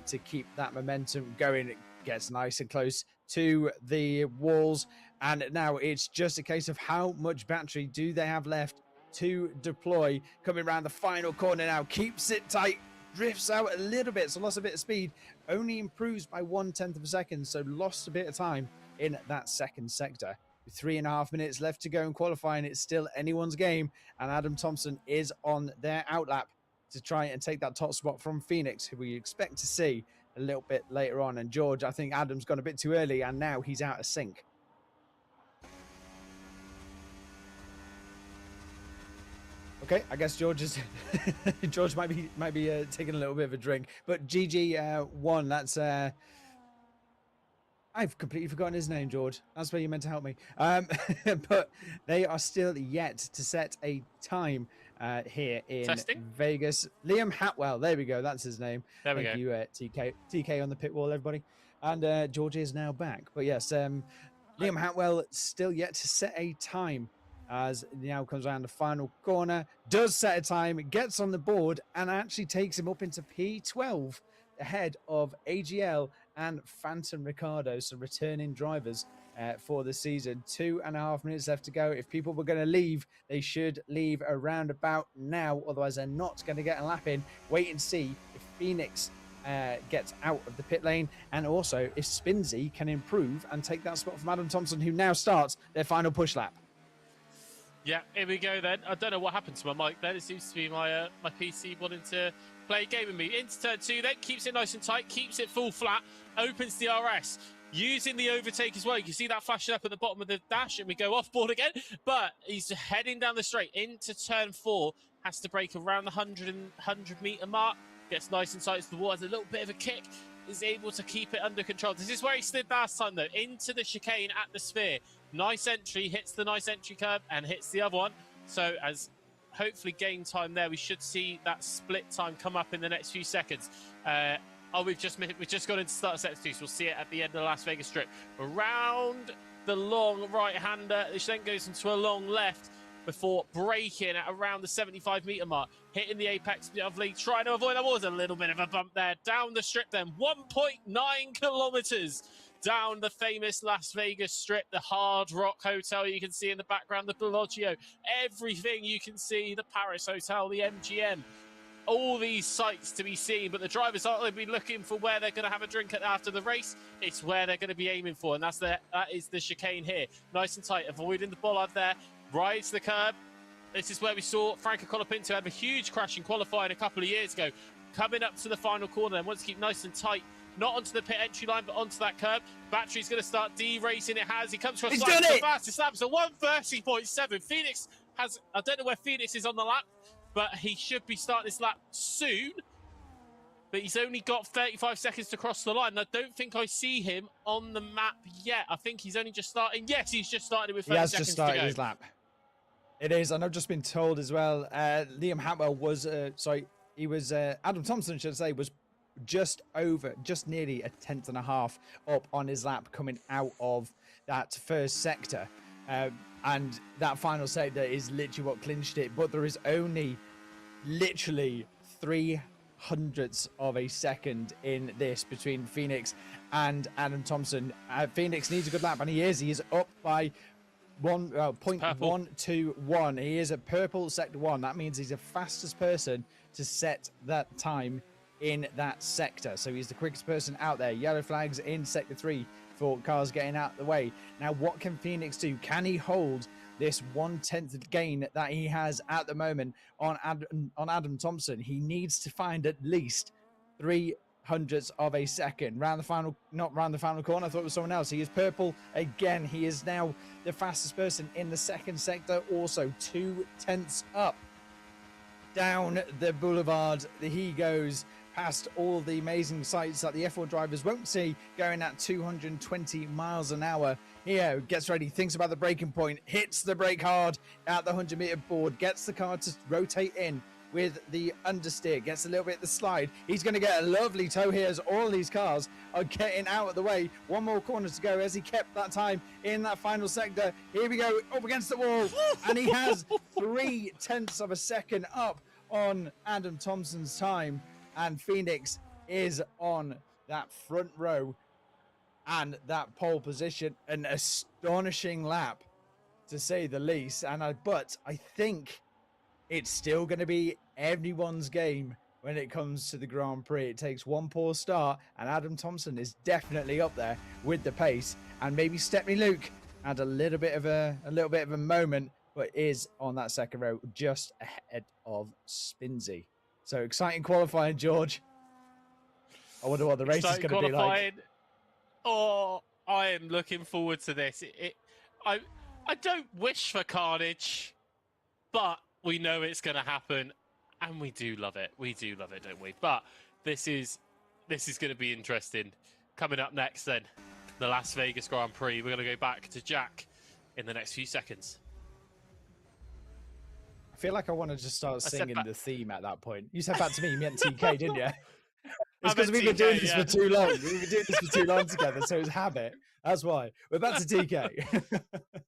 Speaker 2: to keep that momentum going. It gets nice and close to the walls, and now it's just a case of how much battery do they have left to deploy. Coming around the final corner now, keeps it tight, drifts out a little bit, so lost a bit of speed, only improves by 1/10 of a second, so lost a bit of time in that second sector. With 3.5 minutes left to go in qualifying, it's still anyone's game, and Adam Thompson is on their outlap to try and take that top spot from Phoenix, who we expect to see a little bit later on. And George, I think Adam's gone a bit too early, and now he's out of sync. Okay, I guess George is George might be taking a little bit of a drink, but GG won. That's I've completely forgotten his name, George. That's where you meant to help me. But they are still yet to set a time here in Vegas. Liam Hatwell, there we go. That's his name.
Speaker 3: There we go.
Speaker 2: Thank you, TK on the pit wall, everybody. And George is now back. But yes, Liam Hatwell still yet to set a time as he now comes around the final corner, does set a time, gets on the board, and actually takes him up into P12 ahead of AGL and Phantom Ricardo, so returning drivers for the season. 2.5 minutes left to go. If people were going to leave, they should leave around about now, otherwise they're not going to get a lap in. Wait and see if Phoenix gets out of the pit lane, and also if Spinsy can improve and take that spot from Adam Thompson, who now starts their final push lap.
Speaker 3: Yeah, here we go then. I don't know what happened to my mic then. It seems to be my my PC wanting to play a game with me. Into turn 2 then, keeps it nice and tight, keeps it full flat, opens the RS, using the overtake as well. You can see that flashing up at the bottom of the dash, and we go off board again, but he's heading down the straight into turn 4, has to brake around the 100 meter mark, gets nice and tight to the wall, has a little bit of a kick, is able to keep it under control. This is where he slid last time though, into the chicane at the sphere. Nice entry, hits the nice entry curve and hits the other one. So as hopefully gain time there, we should see that split time come up in the next few seconds. We've just got into start sector 2, so we'll see it at the end of the Las Vegas Strip. Around the long right-hander, which then goes into a long left before braking at around the 75 meter mark, hitting the apex lovely, trying to avoid. There was a little bit of a bump there. Down the strip then, 1.9 kilometers down the famous Las Vegas Strip, the Hard Rock Hotel you can see in the background, the Bellagio, everything you can see, the Paris Hotel, the MGM, all these sights to be seen. But the drivers aren't going to be looking for where they're going to have a drink after the race. It's where they're going to be aiming for, and that is the chicane here. Nice and tight, avoiding the bollard there, rides the curb. This is where we saw Franco Colapinto have a huge crash in qualifying a couple of years ago. Coming up to the final corner and wants to keep nice and tight, not onto the pit entry line, but onto that curb. Battery's going to start deracing. It has. He comes to a side the fastest lap, so 1:30.7. Phoenix has, I don't know where Phoenix is on the lap, but he should be starting this lap soon. But he's only got 35 seconds to cross the line. I don't think I see him on the map yet. I think he's only just starting. Yes, he's just started with 30 seconds to go. He has just started his lap.
Speaker 2: It is, and I've just been told as well, Liam Hatwell was, Adam Thompson, should I say, was just nearly a 10.5 up on his lap coming out of that first sector. And that final sector is literally what clinched it, but there is only literally 300ths of a second in this between Phoenix and Adam Thompson. Phoenix needs a good lap, and he is up by 0.121. He is at purple sector 1. That means he's the fastest person to set that time in that sector, so he's the quickest person out there. Yellow flags in sector 3 for cars getting out of the way. Now what can Phoenix do? Can he hold this 1/10 gain that he has at the moment on Adam Thompson? He needs to find at least 300ths of a second. Not round the final corner, I thought it was someone else. He is purple again. He is now the fastest person in the second sector, also 2/10 up. Down the boulevard he goes, past all the amazing sights that the F1 drivers won't see, going at 220 miles an hour. Here, gets ready, thinks about the braking point, hits the brake hard at the 100 meter board, gets the car to rotate in with the understeer, gets a little bit of the slide. He's going to get a lovely tow here as all these cars are getting out of the way. One more corner to go as he kept that time in that final sector. Here we go, up against the wall, and he has 0.3 of a second up on Adam Thompson's time. And Phoenix is on that front row and that pole position. An astonishing lap, to say the least. But I think it's still going to be everyone's game when it comes to the Grand Prix. It takes one poor start, and Adam Thompson is definitely up there with the pace. And maybe Stepney Luke had a little bit of a moment, but is on that second row just ahead of Spinsy. So exciting qualifying, George. I wonder what the race is going to be like.
Speaker 3: Oh, I am looking forward to this. I don't wish for carnage, but we know it's going to happen, and we do love it. We do love it, don't we? But this is going to be interesting. Coming up next, then, the Las Vegas Grand Prix. We're going to go back to Jack in the next few seconds.
Speaker 2: I feel like I want to just start singing the theme at that point. You said back to me, you meant TK, didn't you? It's because we've been doing this for too long. We've been doing this for too long together, so it's habit. That's why. We're back to TK.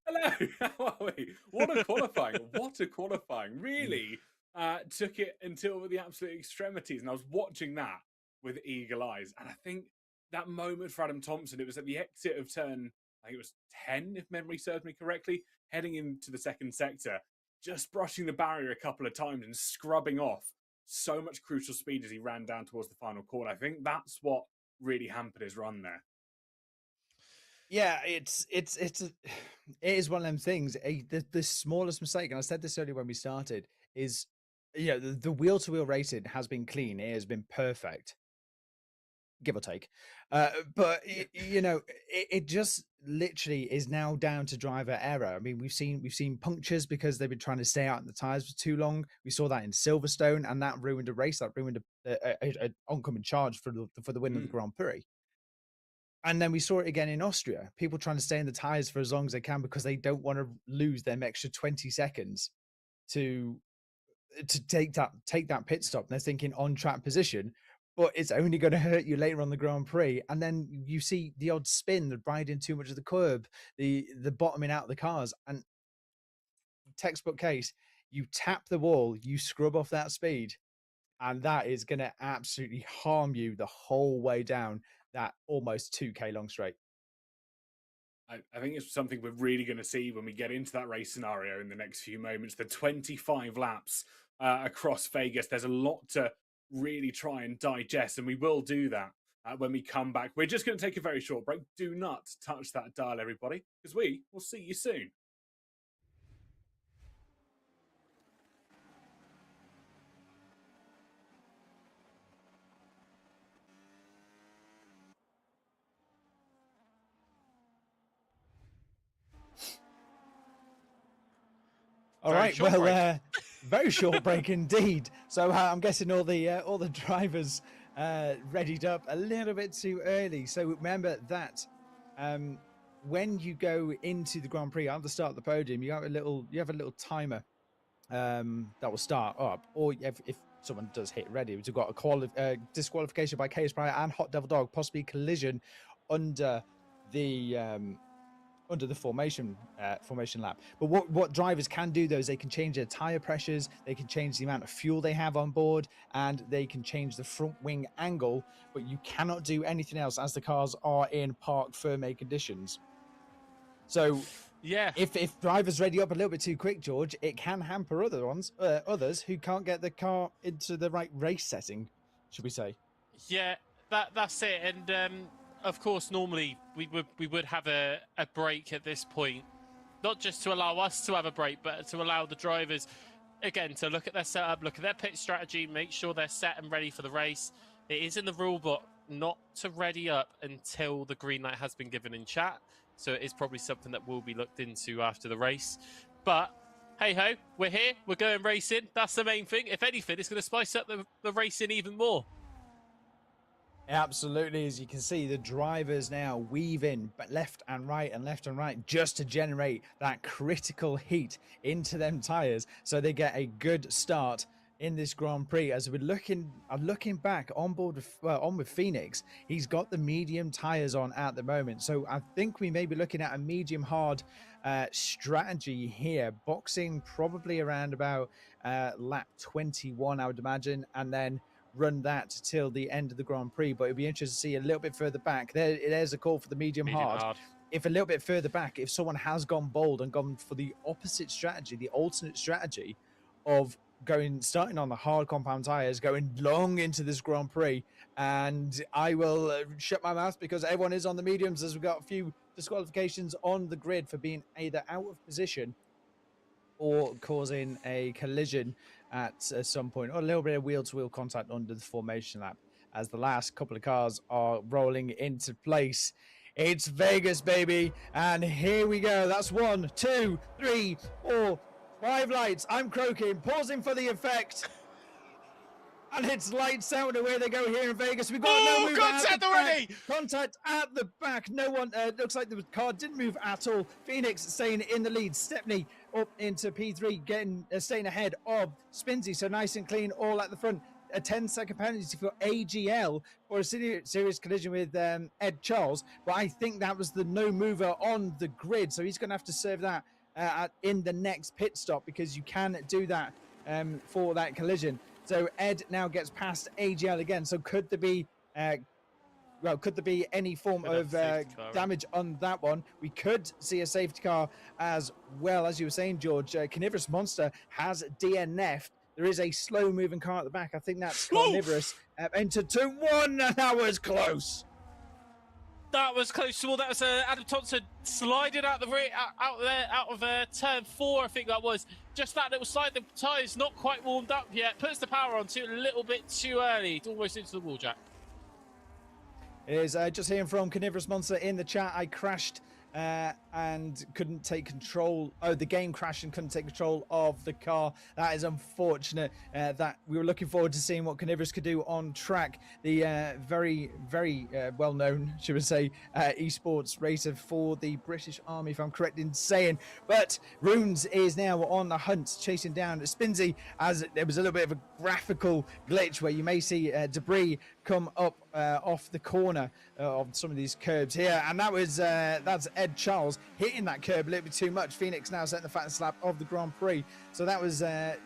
Speaker 1: Hello. How are we? What a qualifying. What a qualifying. Really took it until the absolute extremities. And I was watching that with eagle eyes. And I think that moment for Adam Thompson, it was at the exit of turn, I think it was 10, if memory serves me correctly, heading into the second sector, just brushing the barrier a couple of times and scrubbing off so much crucial speed as he ran down towards the final corner. I think that's what really hampered his run there.
Speaker 2: Yeah, it is one of them things. The smallest mistake, and I said this earlier when we started, is the wheel-to-wheel racing has been clean. It has been perfect, give or take. But it just literally is now down to driver error. I mean, we've seen punctures because they've been trying to stay out in the tires for too long. We saw that in Silverstone, and that ruined a race. That ruined an oncoming charge for the win of the Grand Prix. And then we saw it again in Austria. People trying to stay in the tires for as long as they can because they don't want to lose them extra 20 seconds to take that pit stop. And they're thinking on track position, but it's only going to hurt you later on the Grand Prix. And then you see the odd spin, the riding too much of the curb, the bottoming out of the cars. And textbook case, you tap the wall, you scrub off that speed, and that is going to absolutely harm you the whole way down that almost 2K long straight.
Speaker 1: I think it's something we're really going to see when we get into that race scenario in the next few moments. The 25 laps across Vegas. There's a lot to really try and digest, and we will do that when we come back. We're just going to take a very short break. Do not touch that dial, everybody, because we will see you soon.
Speaker 2: All right, well, very short break indeed. So I'm guessing all the drivers readied up a little bit too early. So remember that when you go into the Grand Prix at the start of the podium, you have a little timer that will start up, or if someone does hit ready, we've got a disqualification by Chaos Prior and Hot Devil Dog, possibly collision under the formation lap. But what drivers can do, though, is they can change their tire pressures, they can change the amount of fuel they have on board, and they can change the front wing angle, but you cannot do anything else as the cars are in park firm conditions. So
Speaker 3: yeah,
Speaker 2: if drivers ready up a little bit too quick, George, it can hamper others who can't get the car into the right race setting, should we say.
Speaker 3: Yeah, that's it. And of course, normally we would have a break at this point, not just to allow us to have a break, but to allow the drivers, again, to look at their setup, look at their pit strategy, make sure they're set and ready for the race. It is in the rule book not to ready up until the green light has been given in chat. So it is probably something that will be looked into after the race. But hey-ho, we're here, we're going racing. That's the main thing. If anything, it's going to spice up the racing even more.
Speaker 2: Absolutely. As you can see, the drivers now weave in left and right just to generate that critical heat into them tires so they get a good start in this Grand Prix. As we're looking back on with Phoenix, he's got the medium tires on at the moment, so I think we may be looking at a medium hard strategy here, boxing probably around about lap 21, I would imagine, and then run that till the end of the Grand Prix, but it'd be interesting to see a little bit further back. There's a call for the medium hard. If a little bit further back, if someone has gone bold and gone for the opposite strategy, the alternate strategy of starting on the hard compound tires, going long into this Grand Prix, and I will shut my mouth because everyone is on the mediums, as we've got a few disqualifications on the grid for being either out of position or causing a collision at some point, or a little bit of wheel-to-wheel contact under the formation lap, as the last couple of cars are rolling into place. It's Vegas, baby, and here we go. That's 1, 2, 3, 4, 5 lights. I'm croaking, pausing for the effect. And it's lights out, and away they go here in Vegas. We've got no move
Speaker 3: contact already!
Speaker 2: Contact at the back. No one, looks like the car didn't move at all. Phoenix staying in the lead. Stepney up into P3, staying ahead of Spinsy. So nice and clean all at the front. A 10-second penalty for AGL for a serious collision with Ed Charles. But I think that was the no mover on the grid. So he's going to have to serve that in the next pit stop, because you can do that for that collision. So Ed now gets past AGL again. So could there be any form of damage on that one? We could see a safety car as well. As you were saying, George, Carnivorous Monster has DNF'd. There is a slow-moving car at the back. I think that's Carnivorous. Entered 2-1, and that was close.
Speaker 3: That was close to all. That was Adam Thompson sliding out the rear, out of turn 4, I think that was. Just that little slide. The tyres not quite warmed up yet. Puts the power on a little bit too early. Almost into the wall, Jack.
Speaker 2: It is just hearing from Carnivorous Monster in the chat. I crashed and couldn't take control. Oh, the game crashed and couldn't take control of the car. That is unfortunate. That we were looking forward to seeing what Carnivorous could do on track. The very, very well-known, should we say, esports racer for the British Army, if I'm correct in saying. But Runes is now on the hunt, chasing down Spinsy, as there was a little bit of a graphical glitch where you may see debris come up off the corner of some of these curbs here, and that's Ed Charles hitting that curb a little bit too much. Phoenix now setting the fastest lap of the Grand Prix, so that was Ed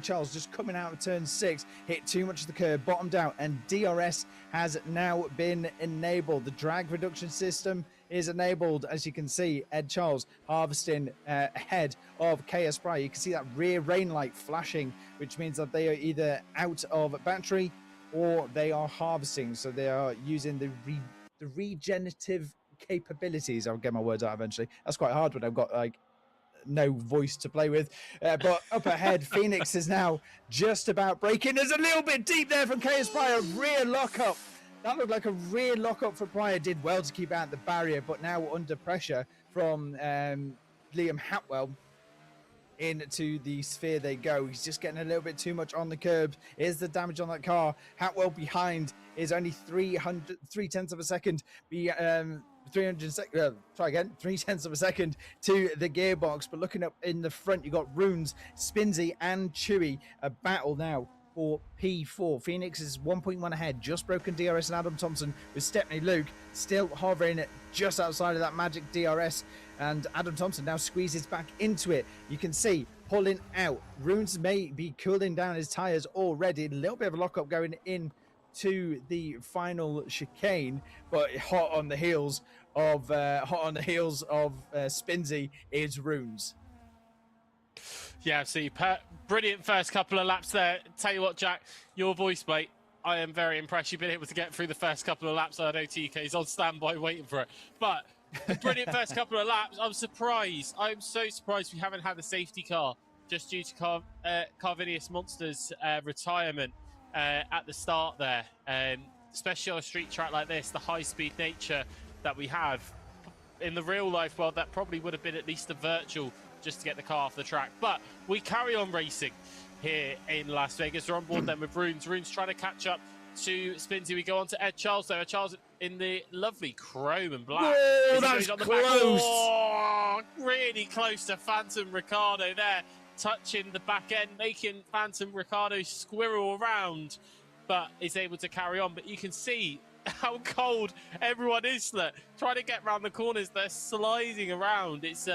Speaker 2: Charles just coming out of turn 6, hit too much of the curb, bottomed out, and DRS has now been enabled. The drag reduction system is enabled, as you can see. Ed Charles harvesting ahead of KS Pryor. You can see that rear rain light flashing, which means that they are either out of battery or they are harvesting, so they are using the regenerative capabilities. I'll get my words out eventually. That's quite hard when I've got like no voice to play with. But up ahead, Phoenix is now just about breaking. There's a little bit deep there from KS Pryor. Rear lockup. That looked like a rear lockup for Pryor. Did well to keep out the barrier, but now under pressure from Liam Hatwell. Into the sphere they go. He's just getting a little bit too much on the curb. Here's the damage on that car. Hatwell behind is only 3/10 of a second. 3/10 of a second to the gearbox. But looking up in the front, you got Runes, Spinsy, and Chewy. A battle now for P4. Phoenix is 1.1 ahead, just broken DRS and Adam Thompson, with Stepney Luke still hovering just outside of that magic DRS, and Adam Thompson now squeezes back into it. You can see pulling out. Runes may be cooling down his tires already. A little bit of a lockup going in to the final chicane, but hot on the heels of Spinsy is Runes.
Speaker 3: Yeah, see, brilliant first couple of laps there. Tell you what, Jack, your voice, mate, I am very impressed you've been able to get through the first couple of laps. I know TK's on standby waiting for it. But the brilliant first couple of laps, I'm surprised. I'm so surprised we haven't had a safety car just due to Carnivorous Monster's retirement at the start there. Especially on a street track like this, the high-speed nature that we have. In the real life world, that probably would have been at least a virtual just to get the car off the track. But we carry on racing here in Las Vegas. We're on board then with Runes. Runes trying to catch up to Spinsy. We go on to Ed Charles there. Ed Charles in the lovely chrome and black.
Speaker 2: Oh, that's close.
Speaker 3: Oh, really close to Phantom Ricardo there, touching the back end, making Phantom Ricardo squirrel around, but is able to carry on. But you can see how cold everyone is there. Trying to get around the corners, they're sliding around. It's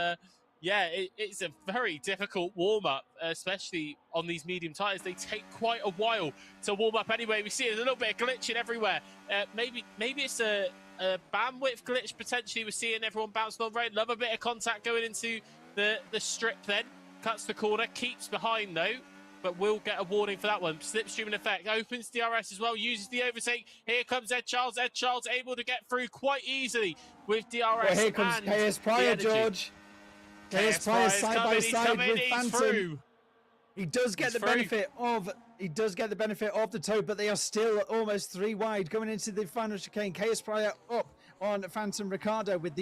Speaker 3: Yeah, it's a very difficult warm-up, especially on these medium tyres. They take quite a while to warm up anyway. We see a little bit of glitching everywhere. Maybe it's a bandwidth glitch potentially. We're seeing everyone bounce on the road. Love a bit of contact going into the strip then. Cuts the corner, keeps behind though, but will get a warning for that one. Slipstream in effect, opens DRS as well, uses the overtake. Here comes Ed Charles. Ed Charles able to get through quite easily with DRS.
Speaker 2: Well, here comes KS Pryor, George. KS Pryor side by side with Phantom. He does get the benefit of the toe, but they are still almost 3 wide going into the final chicane. KS Pryor up on Phantom Ricardo. With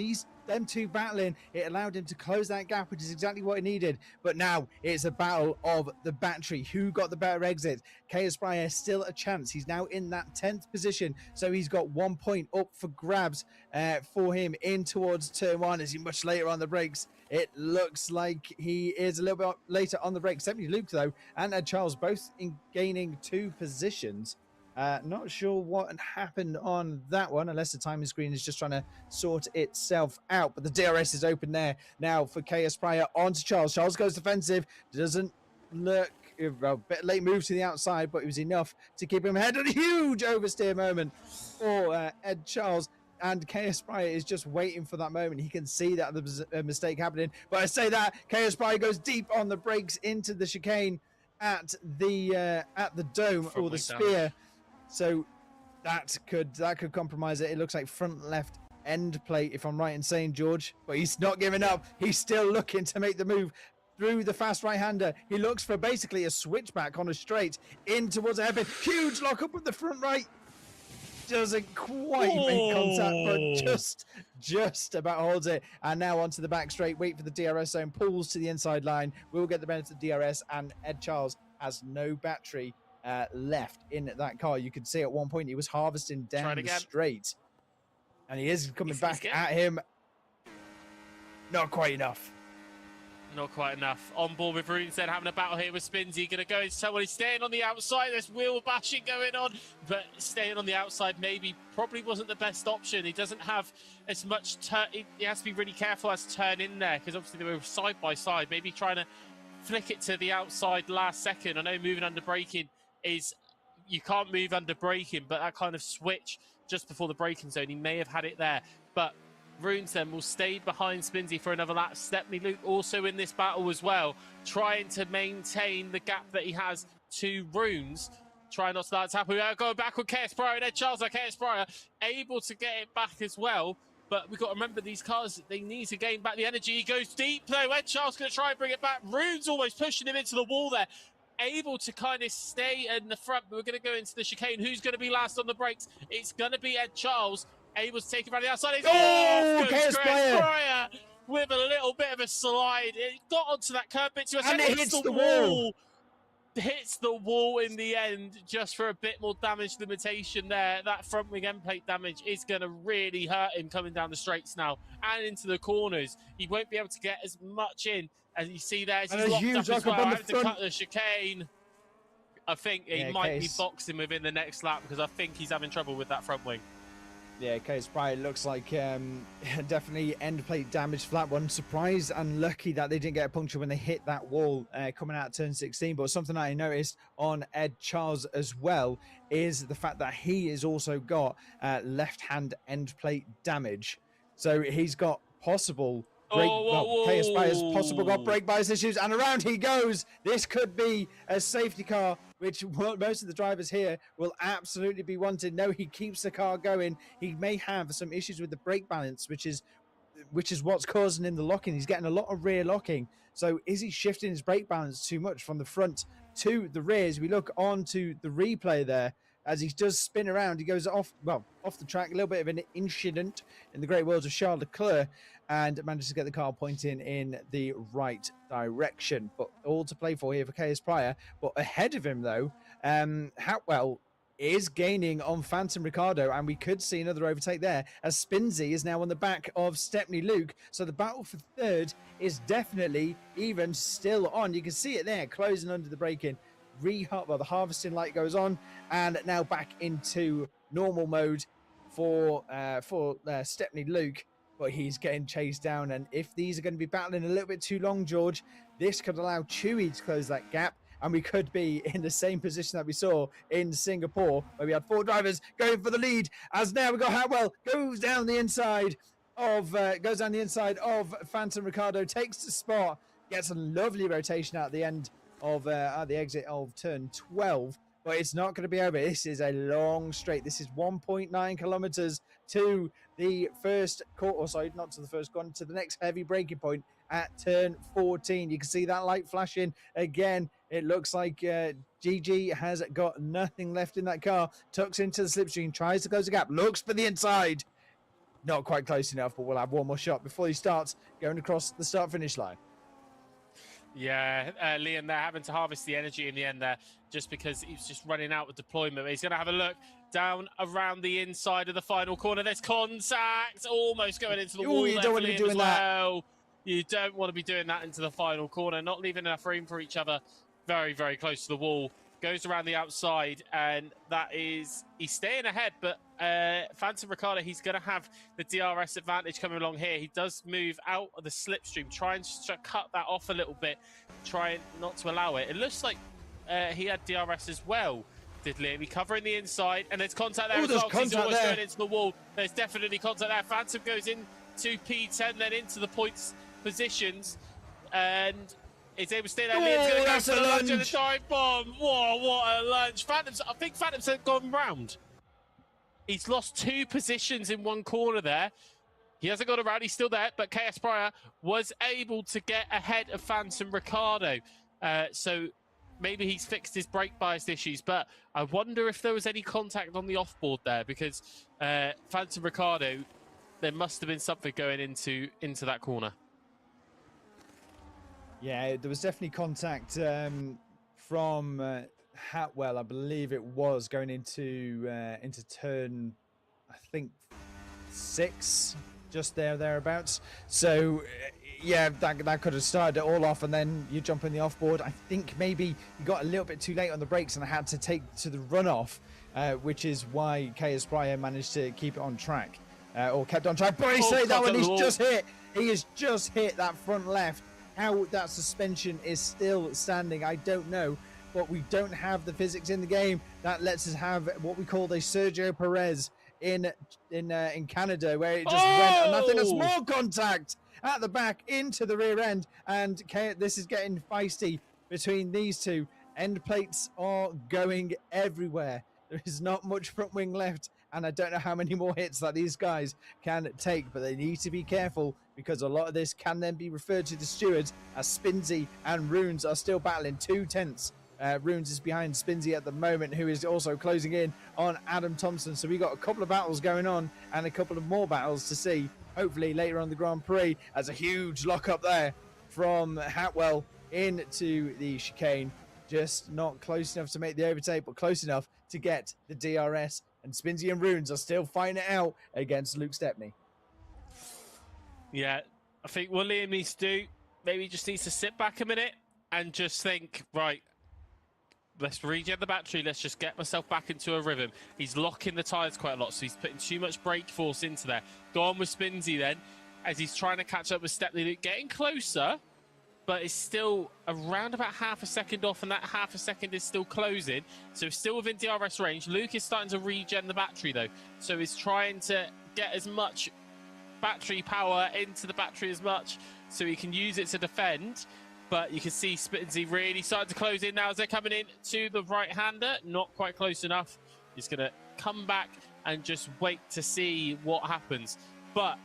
Speaker 2: them two battling, it allowed him to close that gap, which is exactly what he needed. But now it's a battle of the battery. Who got the better exit? KS Pryor still a chance. He's now in that 10th position, so he's got 1 point up for grabs for him in towards turn 1. Is he much later on the brakes? It looks like he is a little bit later on the brakes. Stephanie Luke, though, and Ed Charles both in gaining 2 positions. Not sure what happened on that one, unless the timing screen is just trying to sort itself out. But the DRS is open there now for KS Pryor onto Charles. Charles goes defensive. Doesn't look... a bit late move to the outside, but it was enough to keep him ahead. And a huge oversteer moment for Ed Charles. And KS Pryor is just waiting for that moment. He can see that there's a mistake happening. But I say that KS Pryor goes deep on the brakes into the chicane at the dome or the spear. So that could compromise it. It looks like front left end plate, if I'm right in saying, George. But he's not giving up. He's still looking to make the move through the fast right-hander. He looks for basically a switchback on a straight in towards a hairpin. Huge lock up with the front right. Doesn't quite make contact, but just about holds it. And now onto the back straight. Wait for the DRS zone. Pulls to the inside line. We'll get the benefit of the DRS. And Ed Charles has no battery left in that car. You could see at one point he was harvesting down the straight. And he is coming back at him. Not quite enough.
Speaker 3: Not quite enough. On board with Runes then, having a battle here with Spinsy. Going to go into someone. He's staying on the outside. There's wheel bashing going on. But staying on the outside probably wasn't the best option. He doesn't have as much turn. He has to be really careful as to turn in there, because obviously they were side by side. Maybe trying to flick it to the outside last second. I know moving under braking is... You can't move under braking, but that kind of switch just before the braking zone, he may have had it there. But Runes then will stay behind Spinsy for another lap. Stepney Luke also in this battle as well, trying to maintain the gap that he has to Runes. Trying not to let it happen. We are going back with KS Pryor and Ed Charles. KS Pryor able to get it back as well. But we've got to remember these cars, they need to gain back the energy. He goes deep though. Ed Charles going to try and bring it back. Runes almost pushing him into the wall there. Able to kind of stay in the front, but we're going to go into the chicane. Who's going to be last on the brakes? It's going to be Ed Charles. Able to take it around the outside. It's KS Pryor with a little bit of a slide. It got onto that curb bit to a second.
Speaker 2: And it hits the wall.
Speaker 3: Hits the wall in the end, just for a bit more damage limitation there. That front wing end plate damage is going to really hurt him coming down the straights now and into the corners. He won't be able to get as much in as you see there. He's locked up as well, having to cut the chicane. I think he might be boxing within the next lap, because I think he's having trouble with that front wing.
Speaker 2: Yeah, KS Pryor looks like definitely end plate damage for that one. Surprised and lucky that they didn't get a puncture when they hit that wall coming out turn 16. But something that I noticed on Ed Charles as well is the fact that he has also got left hand end plate damage. So he's got possible KS Pryor's possible got brake bias issues, and around he goes. This could be a safety car, which most of the drivers here will absolutely be wanting. No, he keeps the car going. He may have some issues with the brake balance, which is what's causing him the locking. He's getting a lot of rear locking. So is he shifting his brake balance too much from the front to the rear? As we look onto the replay there, as he does spin around, he goes off the track. A little bit of an incident in the great worlds of Charles Leclerc, and manages to get the car pointing in the right direction. But all to play for here for KS Pryor. But ahead of him, though, Hatwell is gaining on Phantom Ricardo, and we could see another overtake there, as Spinsy is now on the back of Stepney Luke. So the battle for third is definitely even still on. You can see it there, closing under the braking. The harvesting light goes on, and now back into normal mode for Stepney Luke. but he's getting chased down. And if these are going to be battling a little bit too long, George, this could allow Chewy to close that gap. And we could be in the same position that we saw in Singapore, where we had 4 drivers going for the lead. As now we got Hatwell goes down the inside of Phantom Ricardo, takes the spot, gets a lovely rotation at the end of at the exit of turn 12. But it's not going to be over. This is a long straight. This is 1.9 kilometers to the first corner, or sorry, not to the first corner, to the next heavy braking point at turn 14. You can see that light flashing again. It looks like GG has got nothing left in that car. Tucks into the slipstream, tries to close the gap, looks for the inside. Not quite close enough, but we'll have one more shot before he starts going across the start-finish line.
Speaker 3: Yeah, Liam, they're having to harvest the energy in the end there just because he's just running out with deployment. He's going to have a look down around the inside of the final corner. There's contact, almost going into the wall.
Speaker 2: You don't want to be doing that.
Speaker 3: You don't want to be doing that into the final corner, not leaving enough room for each other. Very, very close to the wall. Goes around the outside, and he's staying ahead, but Phantom Ricardo, he's going to have the DRS advantage coming along here. He does move out of the slipstream, trying to cut that off a little bit, trying not to allow it. It looks like he had DRS as well, did Liam. He covering the inside, and there's contact there as well. He's almost going into the wall. There's definitely contact there. Phantom goes into P10, then into the points positions, and he's able to stay there. Liam's going to go for the lunge and the dive bomb. Whoa, what a lunge. I think Phantom's gone round. He's lost 2 positions in one corner there. He hasn't got around. He's still there, but KS Pryor was able to get ahead of Phantom Ricardo. So maybe he's fixed his brake bias issues, but I wonder if there was any contact on the offboard there, because Phantom Ricardo, there must have been something going into that corner.
Speaker 2: Yeah, there was definitely contact from Hatwell, I believe it was, going into turn, I think, 6, just thereabouts. So yeah, that could have started it all off, and then you jump in the offboard. I think maybe you got a little bit too late on the brakes and had to take to the runoff, which is why KS Pryor managed to keep it on track, or kept on track. But I say that one, he has just hit that front left. How that suspension is still standing, I don't know, but we don't have the physics in the game that lets us have what we call a Sergio Perez in Canada, where it just went, and I think there's more contact at the back into the rear end, and this is getting feisty between these two. End plates are going everywhere. There is not much front wing left, and I don't know how many more hits that these guys can take, but they need to be careful, because a lot of this can then be referred to the stewards, as Spinsy and Runes are still battling 2/10. Runes is behind Spinsy at the moment, who is also closing in on Adam Thompson. So we got a couple of battles going on, and a couple of more battles to see, hopefully later on the Grand Prix, as a huge lock up there from Hatwell into the chicane. Just not close enough to make the overtake, but close enough to get the DRS. And Spinsy and Runes are still fighting it out against Luke Stepney.
Speaker 3: Yeah, I think what Liam needs to do, maybe just needs to sit back a minute and just think, right, let's regen the battery. Let's just get myself back into a rhythm. He's locking the tyres quite a lot, so he's putting too much brake force into there. Go on with Spinsy then, as he's trying to catch up with Stepney. Getting closer, but it's still around about half a second off, and that half a second is still closing. So he's still within DRS range. Luke is starting to regen the battery, though. So he's trying to get as much battery power into the battery as much so he can use it to defend. But you can see Spinsy really starting to close in now as they're coming in to the right-hander. Not quite close enough. He's going to come back and just wait to see what happens. But,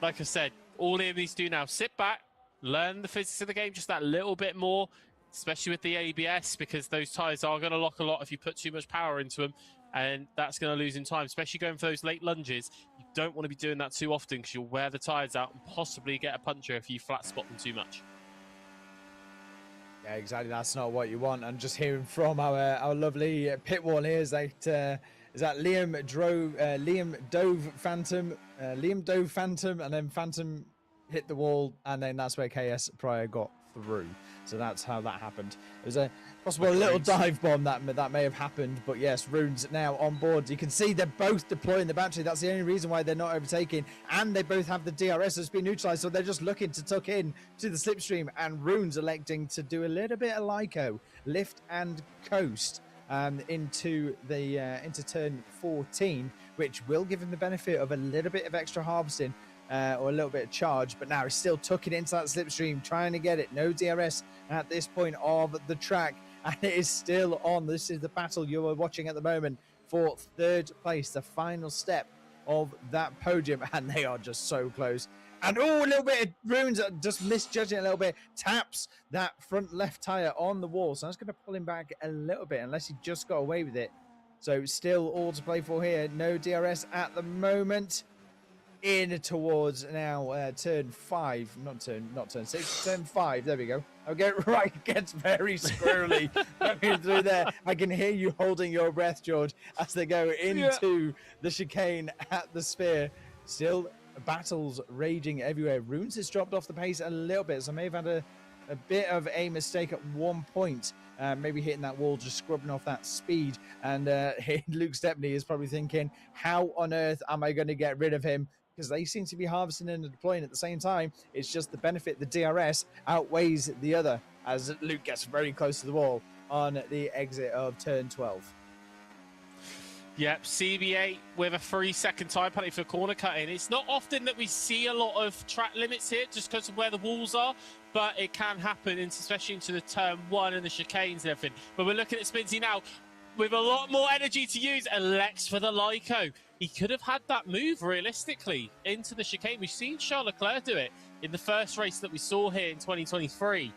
Speaker 3: like I said, all Liam needs to do now, sit back, learn the physics of the game just that little bit more, especially with the ABS, because those tyres are going to lock a lot if you put too much power into them, and that's going to lose in time, especially going for those late lunges. You don't want to be doing that too often, because you'll wear the tyres out and possibly get a puncture if you flat spot them too much.
Speaker 2: Yeah, exactly. That's not what you want. And just hearing from our lovely pit wall here is that Liam dove Phantom, and then Phantom hit the wall, and then that's where KS Pryor got through. So that's how that happened. It was a Possible a little dive bomb that may have happened, but yes, Rune's now on board. You can see they're both deploying the battery. That's the only reason why they're not overtaking, and they both have the DRS that's been neutralized, so they're just looking to tuck in to the slipstream, and Rune's electing to do a little bit of Lyco, lift and coast into turn 14, which will give him the benefit of a little bit of extra harvesting or a little bit of charge, but now he's still tucking into that slipstream, trying to get it. No DRS at this point of the track. And it is still on. This is the battle you are watching at the moment for third place, the final step of that podium. And they are just so close. And a little bit of Runes just misjudging a little bit. Taps that front left tire on the wall. So that's going to pull him back a little bit, unless he just got away with it. So still all to play for here. No DRS at the moment. In towards now turn 5, not turn 6, turn 5. There we go. I'll get right. It gets very squirrely going through there. I can hear you holding your breath, George, as they go into the chicane at the Sphere. Still battles raging everywhere. Runes has dropped off the pace a little bit, so I may have had a bit of a mistake at one point. Maybe hitting that wall, just scrubbing off that speed. And Luke Stepney is probably thinking, how on earth am I going to get rid of him? Because they seem to be harvesting and deploying at the same time. It's just the benefit, the DRS outweighs the other, as Luke gets very close to the wall on the exit of turn 12.
Speaker 3: Yep, CB8 with a 3-second time penalty for corner cutting. It's not often that we see a lot of track limits here just because of where the walls are, but it can happen, especially into the turn 1 and the chicanes and everything. But we're looking at Spinsy now with a lot more energy to use. Elects for the Lyco. He could have had that move realistically into the chicane. We've seen Charles Leclerc do it in the first race that we saw here in 2023.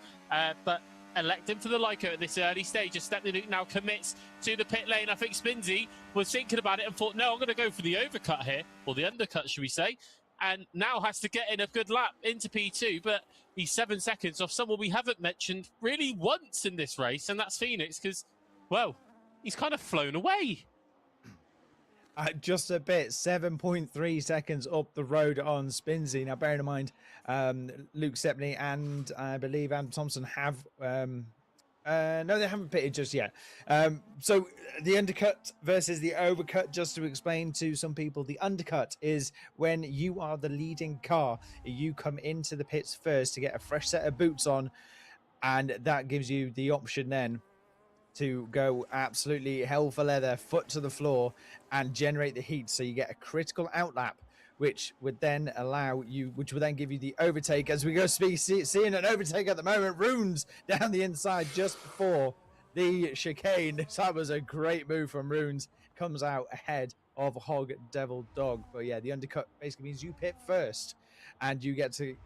Speaker 3: But electing for the Lyco at this early stage as Stepney now commits to the pit lane. I think Spinsy was thinking about it and thought, no, I'm going to go for the overcut here, or the undercut, should we say, and now has to get in a good lap into P2, but he's 7 seconds off someone we haven't mentioned really once in this race, and that's Phoenix, because, well, he's kind of flown away.
Speaker 2: Just a bit, 7.3 seconds up the road on Spinsy. Now, bearing in mind, Luke Stepney and I believe Adam Thompson have... no, they haven't pitted just yet. So the undercut versus the overcut, just to explain to some people, the undercut is when you are the leading car. You come into the pits first to get a fresh set of boots on, and that gives you the option then to go absolutely hell for leather, foot to the floor, and generate the heat. So you get a critical outlap, which would then allow you, which would then give you the overtake. As we go seeing an overtake at the moment, Runes down the inside just before the chicane. That was a great move from Runes. Comes out ahead of Hog Devil Dog. But yeah, the undercut basically means you pit first, and you get to,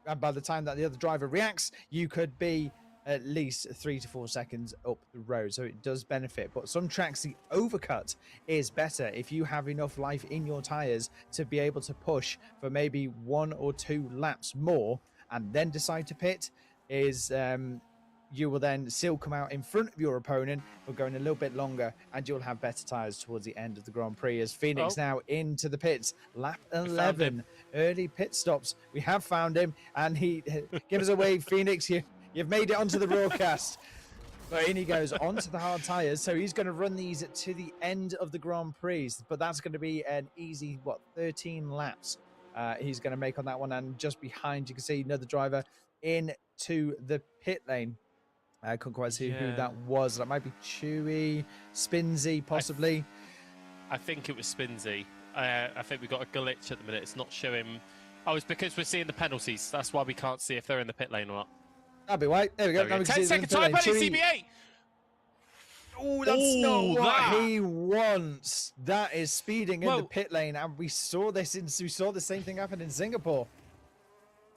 Speaker 2: and by the time that the other driver reacts, you could be at least 3 to 4 seconds up the road, so it does benefit. But some tracks, the overcut is better if you have enough life in your tires to be able to push for maybe 1 or 2 laps more and then decide to pit. Is you will then still come out in front of your opponent, but going a little bit longer, and you'll have better tires towards the end of the Grand Prix. As Phoenix now into the pits, lap 11, early pit stops. We have found him, and he give us a wave, Phoenix. You've made it onto the broadcast. But in he goes onto the hard tires. So he's going to run these to the end of the Grand Prix. But that's going to be an easy, 13 laps he's going to make on that one. And just behind, you can see another driver into the pit lane. I couldn't quite see who that was. That might be Chewy, Spinsy, possibly.
Speaker 3: I think it was Spinsy. I think we've got a glitch at the minute. It's not showing. Oh, it's because we're seeing the penalties. That's why we can't see if they're in the pit lane or not.
Speaker 2: That'll be right. There we go.
Speaker 3: 10-second time penalty, CB8.
Speaker 2: Oh, that's not what he wants. That is speeding in the pit lane, and we saw this. We saw the same thing happen in Singapore.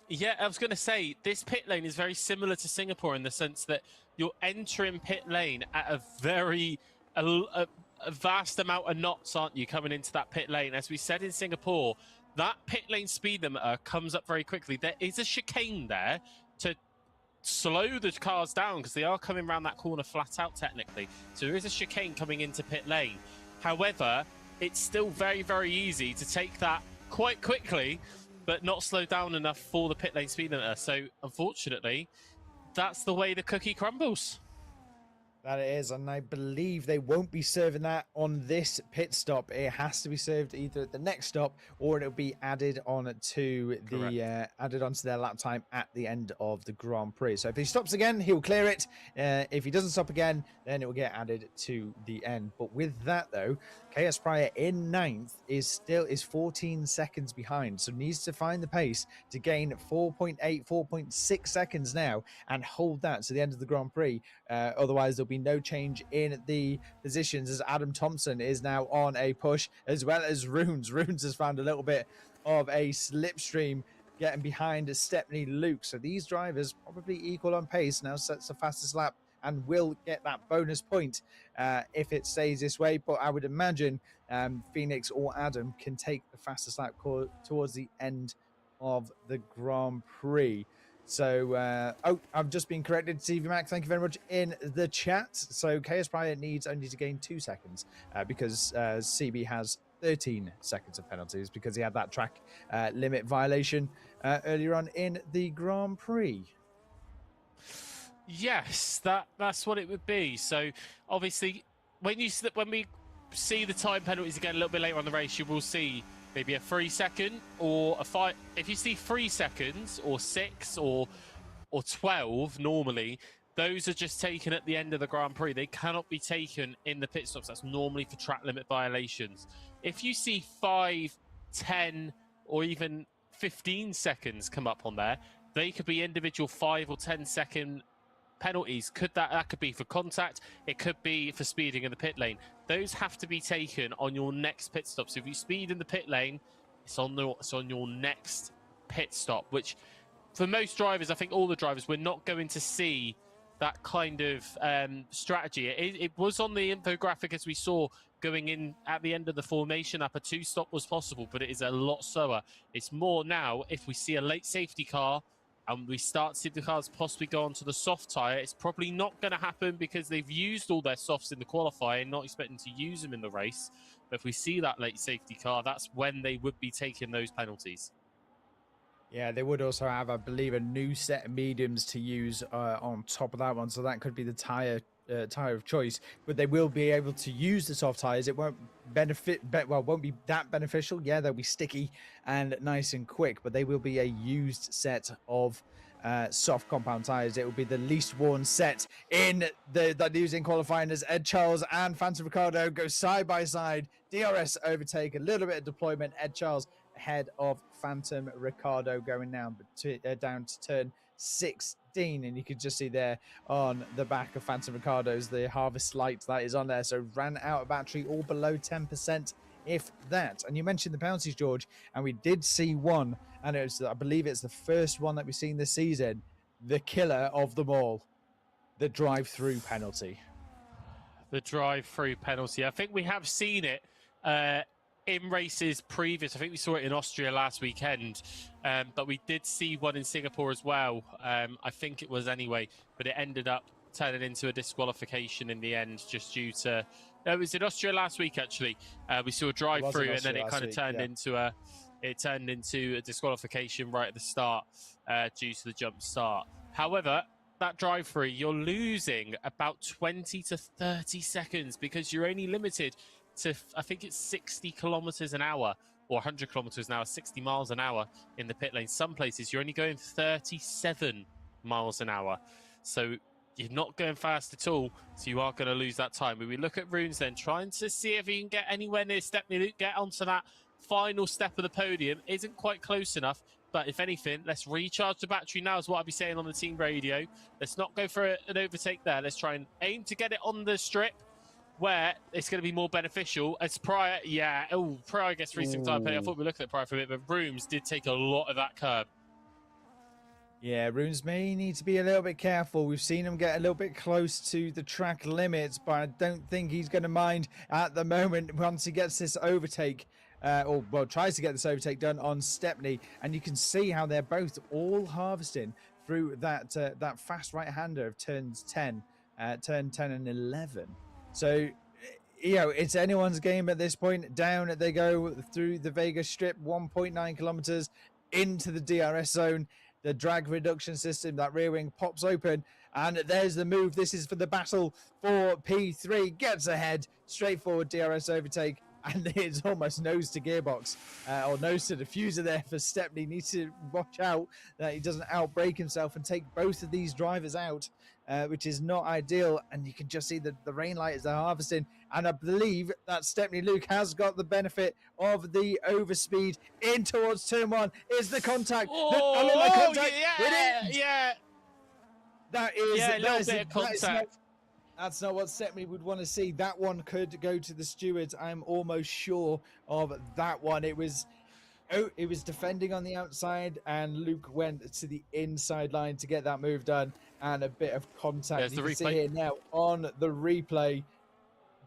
Speaker 3: Yeah, I was going to say, this pit lane is very similar to Singapore in the sense that you're entering pit lane at a very a vast amount of knots, aren't you, coming into that pit lane? As we said in Singapore, that pit lane speed limiter comes up very quickly. There is a chicane there to slow the cars down because they are coming around that corner flat out technically. So there is a chicane coming into pit lane. However, it's still very, very easy to take that quite quickly, but not slow down enough for the pit lane speed limiter. So unfortunately, that's the way the cookie crumbles.
Speaker 2: That it is, and I believe they won't be serving that on this pit stop. It has to be served either at the next stop or it'll be added on to the added onto their lap time at the end of the Grand Prix. So if he stops again, he'll clear it. If he doesn't stop again, then it will get added to the end. But with that though, Chaos Pryor in 9th is 14 seconds behind, so needs to find the pace to gain 4.8, 4.6 seconds now and hold that to the end of the Grand Prix. Otherwise, there'll be no change in the positions as Adam Thompson is now on a push, as well as Runes. Runes has found a little bit of a slipstream getting behind Stepney Luke. So these drivers probably equal on pace, now sets the fastest lap and will get that bonus point if it stays this way. But I would imagine Phoenix or Adam can take the fastest lap towards the end of the Grand Prix. So, I've just been corrected. TV Mac, thank you very much in the chat. So, Chaos Pryor needs only to gain 2 seconds because CB has 13 seconds of penalties because he had that track limit violation earlier on in the Grand Prix.
Speaker 3: Yes, that's what it would be. So, obviously, when we see the time penalties again a little bit later on the race, you will see maybe a 3 second or a 5. If you see 3 seconds or 6 or 12, normally those are just taken at the end of the Grand Prix. They cannot be taken in the pit stops. That's normally for track limit violations. If you see 5, 10, or even 15 seconds come up on there, they could be individual 5 or 10 second penalties. That could be for contact, it could be for speeding in the pit lane. Those have to be taken on your next pit stop. So if you speed in the pit lane, it's on your next pit stop, which for most drivers, I think all the drivers, we're not going to see that kind of strategy. It was on the infographic as we saw going in at the end of the formation lap, a 2-stop was possible, but it is a lot slower. It's more now, if we see a late safety car and we start to see the cars possibly go onto the soft tyre, it's probably not going to happen because they've used all their softs in the qualifying, not expecting to use them in the race. But if we see that late safety car, that's when they would be taking those penalties.
Speaker 2: Yeah, they would also have, I believe, a new set of mediums to use on top of that one. So that could be the tire of choice. But they will be able to use the soft tires. It won't won't be that beneficial. Yeah, they'll be sticky and nice and quick, but they will be a used set of soft compound tires. It will be the least worn set in the news in qualifying as Ed Charles and Phantom Ricardo go side by side. DRS overtake, a little bit of deployment. Ed Charles ahead of Phantom Ricardo going down to turn 16, and you can just see there on the back of Phantom Ricardo's the harvest light that is on there. So ran out of battery, all below 10%, if that. And you mentioned the penalties, George, and we did see one, and it was, I believe it's the first one that we've seen this season, the killer of them all, the drive-through penalty.
Speaker 3: The drive-through penalty. I think we have seen it in races previous. I think we saw it in Austria last weekend, but we did see one in Singapore as well. I think it was anyway, but it ended up turning into a disqualification in the end, just due to. No, it was in Austria last week actually. We saw a drive-through, and then it kind of turned into a disqualification right at the start due to the jump start. However, that drive-through, you're losing about 20 to 30 seconds because you're only limited to, I think it's 60 kilometers an hour or 100 kilometers an hour, 60 miles an hour in the pit lane. Some places you're only going 37 miles an hour. So you're not going fast at all. So you are going to lose that time. When we look at Runes then, trying to see if he can get anywhere near Stepney Luke, get onto that final step of the podium. Isn't quite close enough. But if anything, let's recharge the battery now is what I'll be saying on the team radio. Let's not go for an overtake there. Let's try and aim to get it on the strip where it's going to be more beneficial. As Pryor, yeah. Oh, Pryor gets 3 time penalty. I thought we were looking at Pryor for a bit, but Rooms did take a lot of that curb.
Speaker 2: Yeah, Runes may need to be a little bit careful. We've seen him get a little bit close to the track limits, but I don't think he's going to mind at the moment once he gets this overtake. Tries to get this overtake done on Stepney, and you can see how they're both all harvesting through that fast right-hander of turns 10 and 11. So, it's anyone's game at this point. Down they go through the Vegas Strip, 1.9 kilometers into the DRS zone. The drag reduction system, that rear wing pops open, And there's the move. This is for the battle for P3. Gets ahead. Straightforward DRS overtake. And it's almost nose to gearbox or nose to diffuser there for Stepney. Needs to watch out that he doesn't outbrake himself and take both of these drivers out, which is not ideal. And you can just see the rain light as they're harvesting. And I believe that Stepney Luke has got the benefit of the overspeed in towards turn 1. Is the contact?
Speaker 3: Contact. Yeah.
Speaker 2: That is
Speaker 3: a little bit of contact.
Speaker 2: That's not what Stepney would want to see. That one could go to the stewards. I'm almost sure of that one. It was defending on the outside, and Luke went to the inside line to get that move done, and a bit of contact.
Speaker 3: There's
Speaker 2: you
Speaker 3: the
Speaker 2: can see
Speaker 3: replay.
Speaker 2: here now on the replay.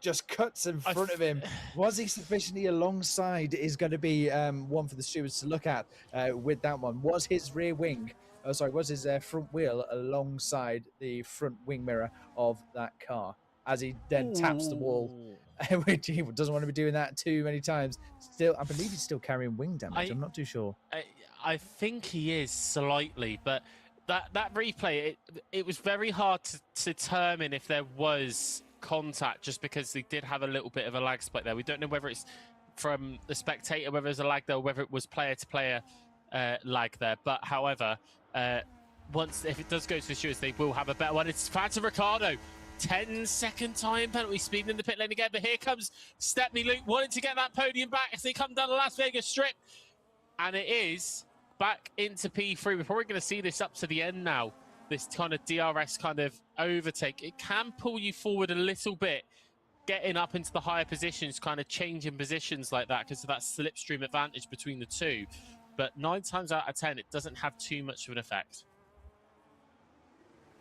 Speaker 2: Just cuts in front of him. Was he sufficiently alongside is going to be one for the stewards to look at with that one. Was his rear wing, was his front wheel alongside the front wing mirror of that car as he then taps the wall, which he doesn't want to be doing that too many times. Still, I believe he's still carrying wing damage. I'm not too sure.
Speaker 3: I think he is slightly, but that replay, it was very hard to determine if there was contact, just because they did have a little bit of a lag spike there. We don't know whether it's from the spectator, whether there's a lag there, or whether it was player to player lag there. But however, if it does go to the stewards, they will have a better one. It's Phantom Ricciardo, 10-second time penalty, speeding in the pit lane again. But here comes Stepney Luke, wanting to get that podium back as they come down the Las Vegas Strip, and it is back into P3. We're probably going to see this up to the end now. This kind of DRS kind of overtake, it can pull you forward a little bit, getting up into the higher positions, kind of changing positions like that because of that slipstream advantage between the two. But 9 times out of 10, it doesn't have too much of an effect.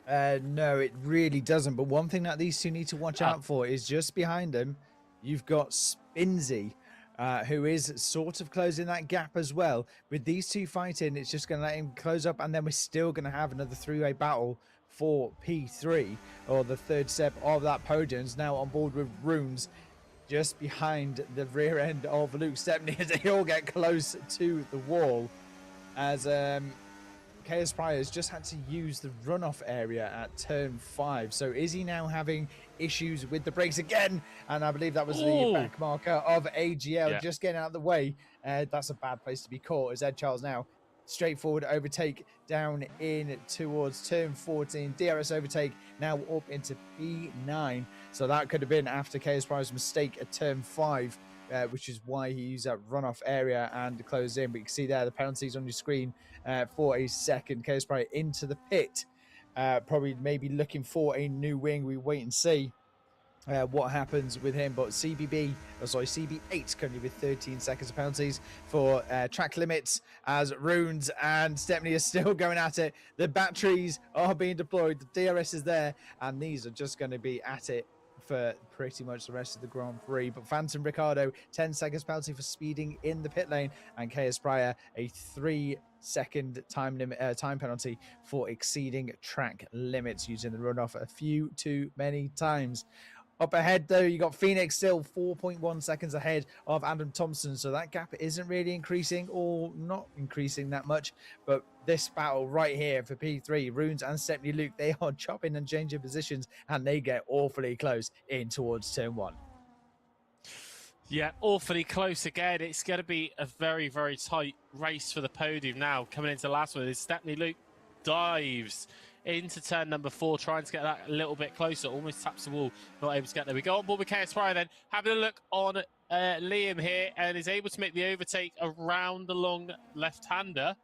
Speaker 2: No, it really doesn't. But one thing that these two need to watch out for is just behind them, you've got Spinzy, who is sort of closing that gap as well. With these two fighting, it's just going to let him close up, and then we're still going to have another three-way battle for P3, or the third step of that podium's now on board with Runes just behind the rear end of Luke Stepney as they all get close to the wall, as Chaos Prior's just had to use the runoff area at turn 5. So is he now having issues with the brakes again? And I believe that was the back marker of AGL just getting out of the way. That's a bad place to be caught, as Ed Charles now straightforward overtake down in towards turn 14. DRS overtake now up into P9. So that could have been after Chaos Prior's mistake at turn 5. Which is why he used that runoff area and closed in. But you can see there the penalties on your screen for a second. Chaos Prior into the pit, probably maybe looking for a new wing. We wait and see what happens with him. But CB8 currently with 13 seconds of penalties for track limits, as Runes and Stepney are still going at it. The batteries are being deployed, the DRS is there, and these are just going to be at it for pretty much the rest of the Grand Prix. But Phantom Ricciardo, 10 seconds penalty for speeding in the pit lane, and Chaos Prior, a 3-second time penalty for exceeding track limits using the runoff a few too many times. Up ahead, though, you got Phoenix still 4.1 seconds ahead of Adam Thompson, so that gap isn't really increasing, or not increasing that much. But this battle right here for P3, Runes and Stepney Luke, they are chopping and changing positions, and they get awfully close in towards turn 1.
Speaker 3: Yeah, awfully close again. It's going to be a very, very tight race for the podium now. Coming into the last one is Stepney Luke dives into turn number 4, trying to get that a little bit closer, almost taps the wall, not able to get there. We go on board with Chaos Prior then, having a look on Liam here, and is able to make the overtake around the long left-hander.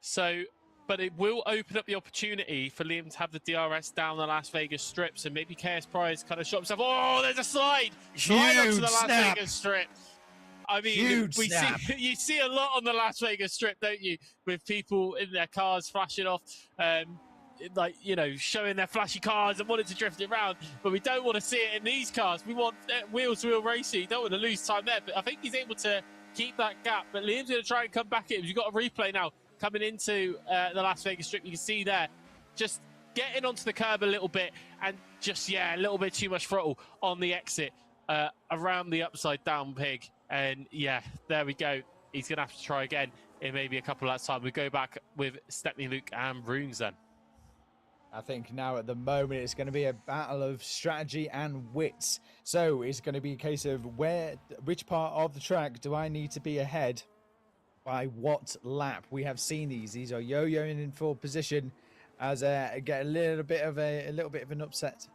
Speaker 3: So, but it will open up the opportunity for Liam to have the DRS down the Las Vegas Strip, so maybe Chaos Prior's kind of shot himself. Oh, there's a slide! Slide up to the Las Vegas Strip. I mean, you see a lot on the Las Vegas Strip, don't you? With people in their cars flashing off, like, you know, showing their flashy cars and wanting to drift it around. But we don't want to see it in these cars. We want wheel-to-wheel racing. You don't want to lose time there. But I think he's able to keep that gap. But Liam's going to try and come back in. You've got a replay now coming into the Las Vegas Strip. You can see there, just getting onto the curb a little bit, and just, a little bit too much throttle on the exit around the upside down pig. And there we go. He's going to have to try again in maybe a couple of laps time. We go back with Stepney Luke and Runes then.
Speaker 2: I think now at the moment it's going to be a battle of strategy and wits. So it's going to be a case of which part of the track do I need to be ahead by what lap? We have seen these. These are yo-yoing in for position as get a little bit of an upset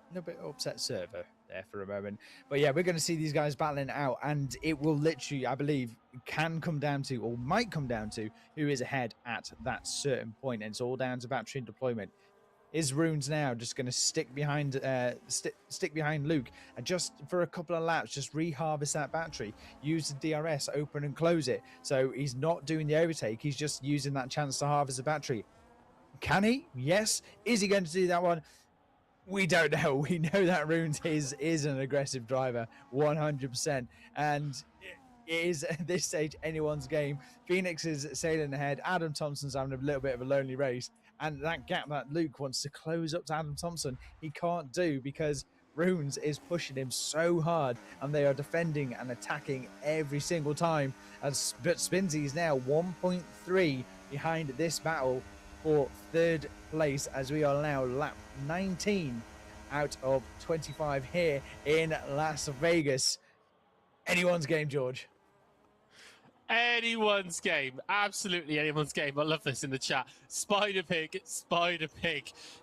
Speaker 2: server there for a moment. But yeah, we're going to see these guys battling out, and it will literally, I believe, can come down to, or might come down to, who is ahead at that certain point. And it's all down to battery and deployment. Is Runes now just going to stick behind Luke and just for a couple of laps, just reharvest that battery, use the DRS, open and close it. So he's not doing the overtake. He's just using that chance to harvest the battery. Can he? Yes. Is he going to do that one? We don't know. We know that Runes is an aggressive driver, 100%. And it is at this stage anyone's game. Phoenix is sailing ahead. Adam Thompson's having a little bit of a lonely race. And that gap that Luke wants to close up to Adam Thompson, he can't do because Runes is pushing him so hard and they are defending and attacking every single time. But Spinzy is now 1.3 behind this battle for third place as we are now lap 19 out of 25 here in Las Vegas. Anyone's game, George.
Speaker 3: Anyone's game, absolutely anyone's game. I love this in the chat. Spider Pig.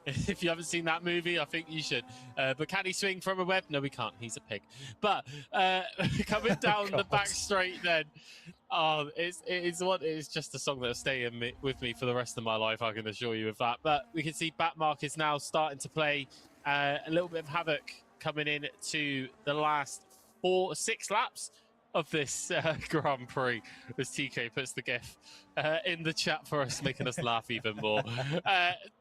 Speaker 3: If you haven't seen that movie, I think you should. But can he swing from a web? No, he can't. He's a pig. But coming down the back straight, then, it's just a song that'll stay with me for the rest of my life. I can assure you of that. But we can see Batmark is now starting to play a little bit of havoc coming in to the last 6 laps of this Grand Prix, as TK puts the GIF in the chat for us, making us laugh even more.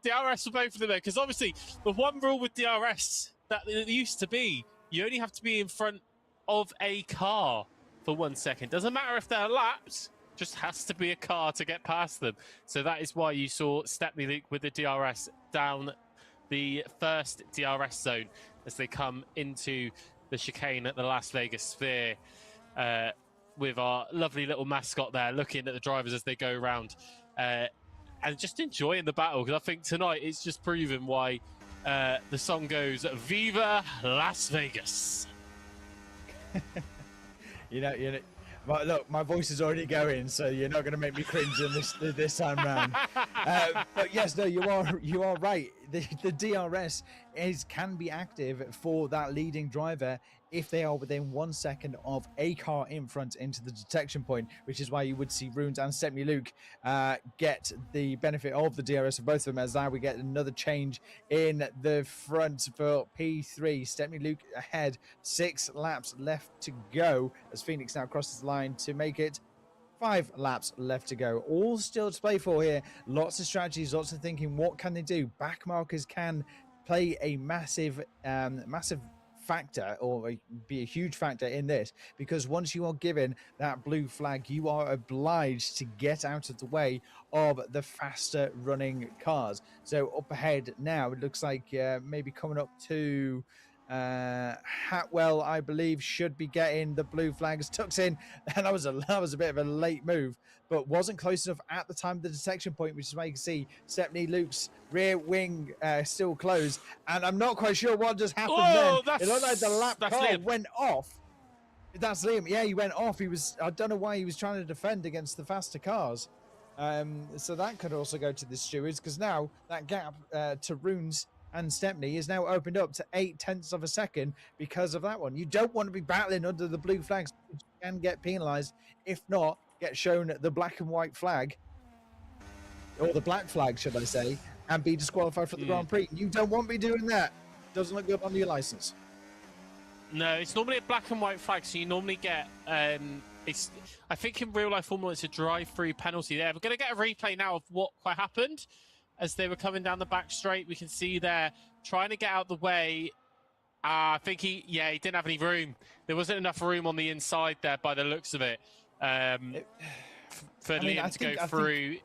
Speaker 3: DRS for both of them there, because obviously the one rule with DRS that it used to be, you only have to be in front of a car for 1 second. Doesn't matter if they're lapped, just has to be a car to get past them. So that is why you saw Stepney Luke with the DRS down the first DRS zone as they come into the chicane at the Las Vegas Sphere. With our lovely little mascot there looking at the drivers as they go around and just enjoying the battle, because I think tonight it's just proven why the song goes Viva Las Vegas.
Speaker 2: you know, look, my voice is already going, so you're not going to make me cringe in this time round. But yes, no, you are right. The DRS can be active for that leading driver if they are within 1 second of a car in front into the detection point, which is why you would see Runes and Stepney Luke get the benefit of the DRS of both of them, as now we get another change in the front for P3. Stepney Luke ahead, 6 laps left to go as Phoenix now crosses the line to make it 5 laps left to go. All still to play for here. Lots of strategies, lots of thinking. What can they do? Backmarkers can play a massive factor, or be a huge factor in this, because once you are given that blue flag, you are obliged to get out of the way of the faster running cars. So up ahead now, it looks like maybe coming up to Hatwell, I believe, should be getting the blue flags. Tucks in, and that was a bit of a late move, but wasn't close enough at the time of the detection point, which is why you can see Stepney Luke's rear wing still closed, and I'm not quite sure what just happened then. It looked like the lap car
Speaker 3: Liam
Speaker 2: went off. That's Liam. Yeah, he went off. I don't know why he was trying to defend against the faster cars. So that could also go to the stewards, because now that gap to Runes and Stepney is now opened up to 0.8 of a second because of that one. You don't want to be battling under the blue flags. You can get penalised. If not, get shown the black and white flag, or the black flag, should I say, and be disqualified for the Grand Prix. You don't want to be doing that. Doesn't look good on your licence. No,
Speaker 3: it's normally a black and white flag, so you normally get... I think in real life Formula, it's a drive-through penalty there. We're going to get a replay now of what quite happened. As they were coming down the back straight, we can see they're trying to get out the way. I think he didn't have any room. There wasn't enough room on the inside there by the looks of it. For Liam to go through.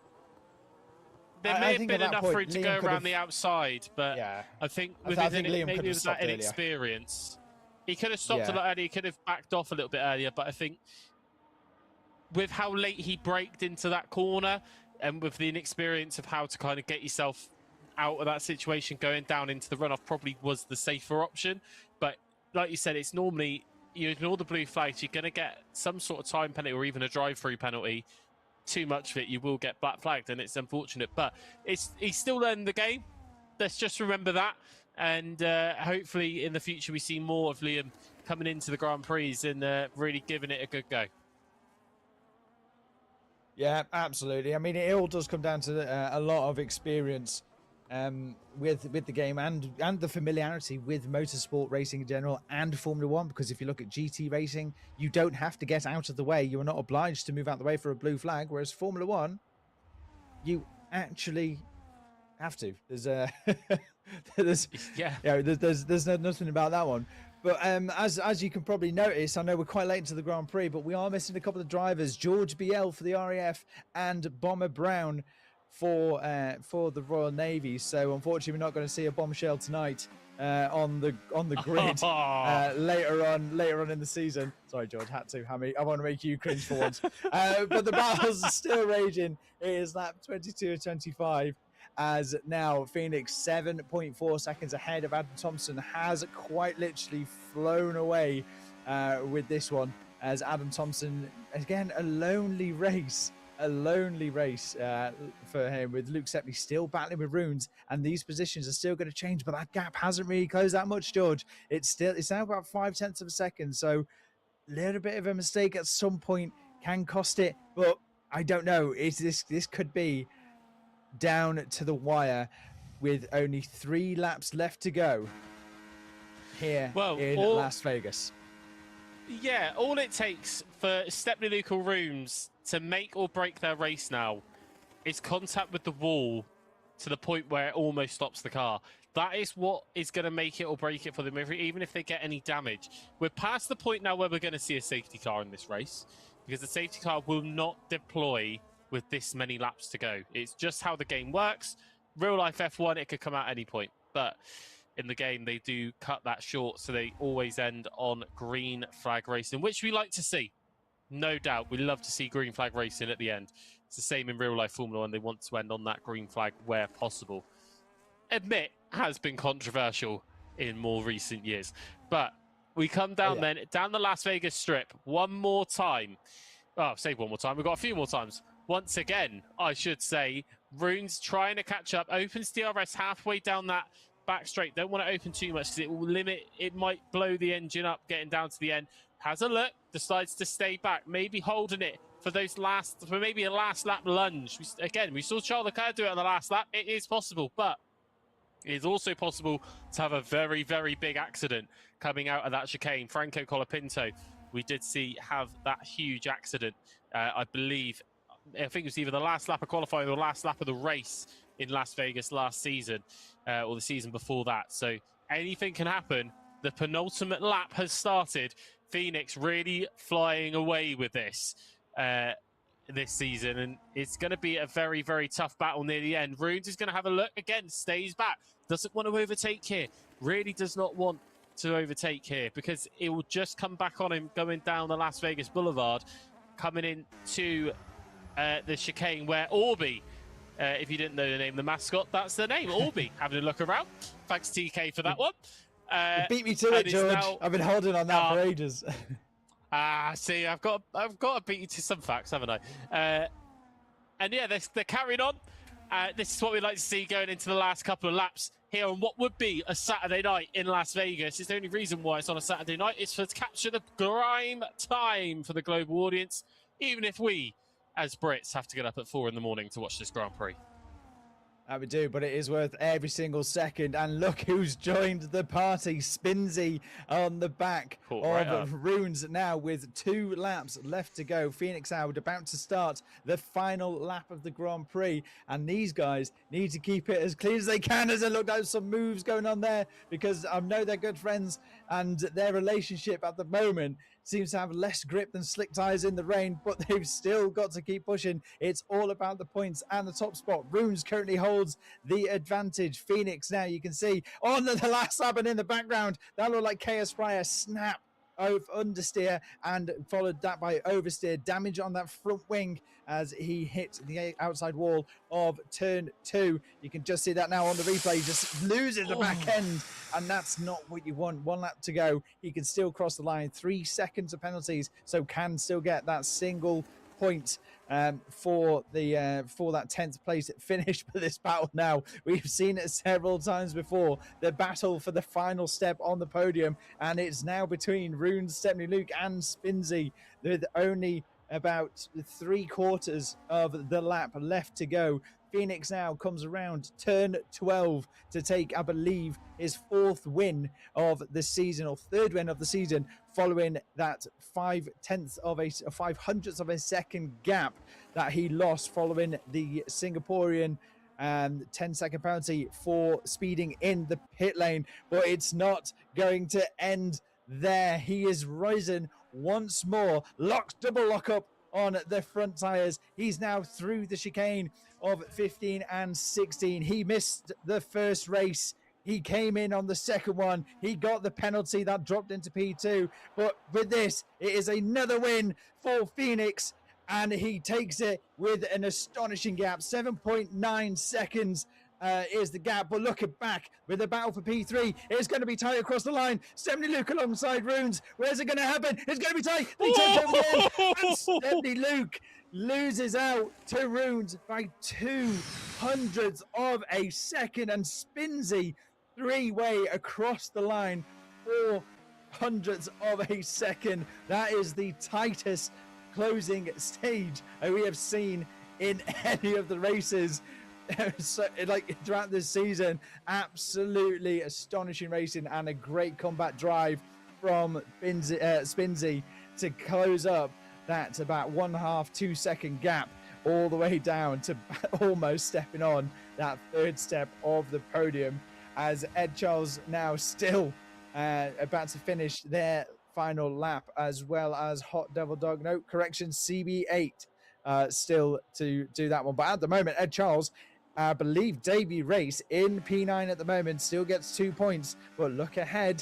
Speaker 3: There may have been enough room to go around the outside, but yeah, I think maybe it was that inexperience. He could have stopped a lot earlier. He could have backed off a little bit earlier, but I think with how late he braked into that corner, and with the inexperience of how to kind of get yourself out of that situation, going down into the runoff probably was the safer option. But like you said, it's normally, you ignore the blue flags, you're going to get some sort of time penalty or even a drive-through penalty. Too much of it, you will get black flagged, and it's unfortunate. But he's still learning the game. Let's just remember that. And hopefully in the future we see more of Liam coming into the Grand Prix and really giving it a good go.
Speaker 2: Yeah, absolutely. I mean, it all does come down to a lot of experience with the game and the familiarity with motorsport racing in general and Formula One. Because if you look at GT racing, you don't have to get out of the way. You are not obliged to move out the way for a blue flag. Whereas Formula One, you actually have to. There's there's nothing about that one. But as you can probably notice, I know we're quite late into the Grand Prix, but we are missing a couple of drivers: George BL for the RAF and Bomber Brown for the Royal Navy. So unfortunately, we're not going to see a bombshell tonight on the grid later on in the season. Sorry, George, had to. I want to make you cringe for once. But the battles are still raging. It is lap 22 of 25. As now Phoenix 7.4 seconds ahead of Adam Thompson has quite literally flown away with this one, as Adam Thompson, again, a lonely race for him, with Luke Sepney still battling with Runes, and these positions are still going to change, but that gap hasn't really closed that much, George. It's now about 0.5 of a second, so a little bit of a mistake at some point can cost it, but I don't know. This could be down to the wire with only 3 laps left to go here in Las Vegas.
Speaker 3: Yeah, all it takes for Stepney, Luke or Rooms to make or break their race now is contact with the wall to the point where it almost stops the car. That is what is going to make it or break it for them, even if they get any damage. We're past the point now where we're going to see a safety car in this race, because the safety car will not deploy with this many laps to go. It's just how the game works. Real life F1, it could come out any point, but in the game they do cut that short, so they always end on green flag racing, which we like to see. No doubt, we love to see green flag racing at the end. It's the same in real life Formula 1. They want to end on that green flag where possible. Admit, has been controversial in more recent years, but we come down down the Las Vegas Strip one more time. Oh, say one more time. We've got a few more times. Once again, I should say, Runes trying to catch up, opens DRS halfway down that back straight. Don't want to open too much because it will limit, it might blow the engine up getting down to the end. Has a look, decides to stay back, maybe holding it for maybe a last lap lunge. We saw Charles Leclerc do it on the last lap. It is possible, but it is also possible to have a very, very big accident coming out of that chicane. Franco Colapinto, we did see have that huge accident, I think it was either the last lap of qualifying or the last lap of the race in Las Vegas last season, or the season before that. So anything can happen. The penultimate lap has started. Phoenix really flying away with this season, and it's going to be a very, very tough battle near the end. Runes is going to have a look again, stays back, doesn't want to overtake here, really does not want to overtake here, because it will just come back on him going down the Las Vegas Boulevard, coming into the chicane where Orby, if you didn't know the name of the mascot, that's the name, Orby, having a look around. Thanks TK for that one.
Speaker 2: You beat me to it, George. I've been holding on that for ages.
Speaker 3: See, I've got to beat you to some facts, haven't I? And yeah, they're carrying on. This is what we like to see going into the last couple of laps here on what would be a Saturday night in Las Vegas. It's the only reason why it's on a Saturday night is to capture the grime time for the global audience, even if we, as Brits, have to get up at 4 in the morning to watch this Grand Prix.
Speaker 2: That we do, but it is worth every single second. And look who's joined the party. Spinsy on the back of Runes now with 2 laps left to go. Phoenix Howard about to start the final lap of the Grand Prix. And these guys need to keep it as clean as they can, as I look at some moves going on there, because I know they're good friends and their relationship at the moment seems to have less grip than slick tires in the rain, but they've still got to keep pushing. It's all about the points and the top spot. Runes currently holds the advantage. Phoenix now, you can see on the last lap and in the background, that looked like Chaos Fryer snap understeer, and followed that by oversteer. Damage on that front wing as he hit the outside wall of turn 2. You can just see that now on the replay. He just loses the back end, and that's not what you want. 1 lap to go. He can still cross the line. 3 seconds of penalties, so can still get that single point for that 10th place finish for this battle. Now we've seen it several times before, the battle for the final step on the podium, and it's now between Runes, Stepney Luke and Spinsy, with only about 3/4 of the lap left to go. Phoenix now comes around turn 12 to take, I believe, his 4th win of the season, or 3rd win of the season, following that 5/100th of a second gap that he lost following the Singaporean 10-second penalty for speeding in the pit lane. But it's not going to end there. He is rising once more. Double lock up on the front tires. He's now through the chicane of 15 and 16. He missed the first race. He came in on the second one. He got the penalty that dropped into P2. But with this, it is another win for Phoenix, and he takes it with an astonishing gap. 7.9 seconds is the gap. But looking back with the battle for P3, it's going to be tight across the line. Stepney Luke alongside Runes. Where's it going to happen? It's going to be tight. They take over the end, and Stepney Luke loses out to Runes by 2/100th of a second, and Spinsy 3-way across the line, 4/100th of a second. That is the tightest closing stage we have seen in any of the races so, like, throughout this season. Absolutely astonishing racing, and a great combat drive from Spinsy to close up that about 1.5 2-second gap all the way down to almost stepping on that 3rd step of the podium, as Ed Charles now still about to finish their final lap, as well as Hot Devil Dog. No, correction, CB8 still to do that one. But at the moment, Ed Charles, I believe debut race in P9 at the moment, still gets 2 points. But look ahead.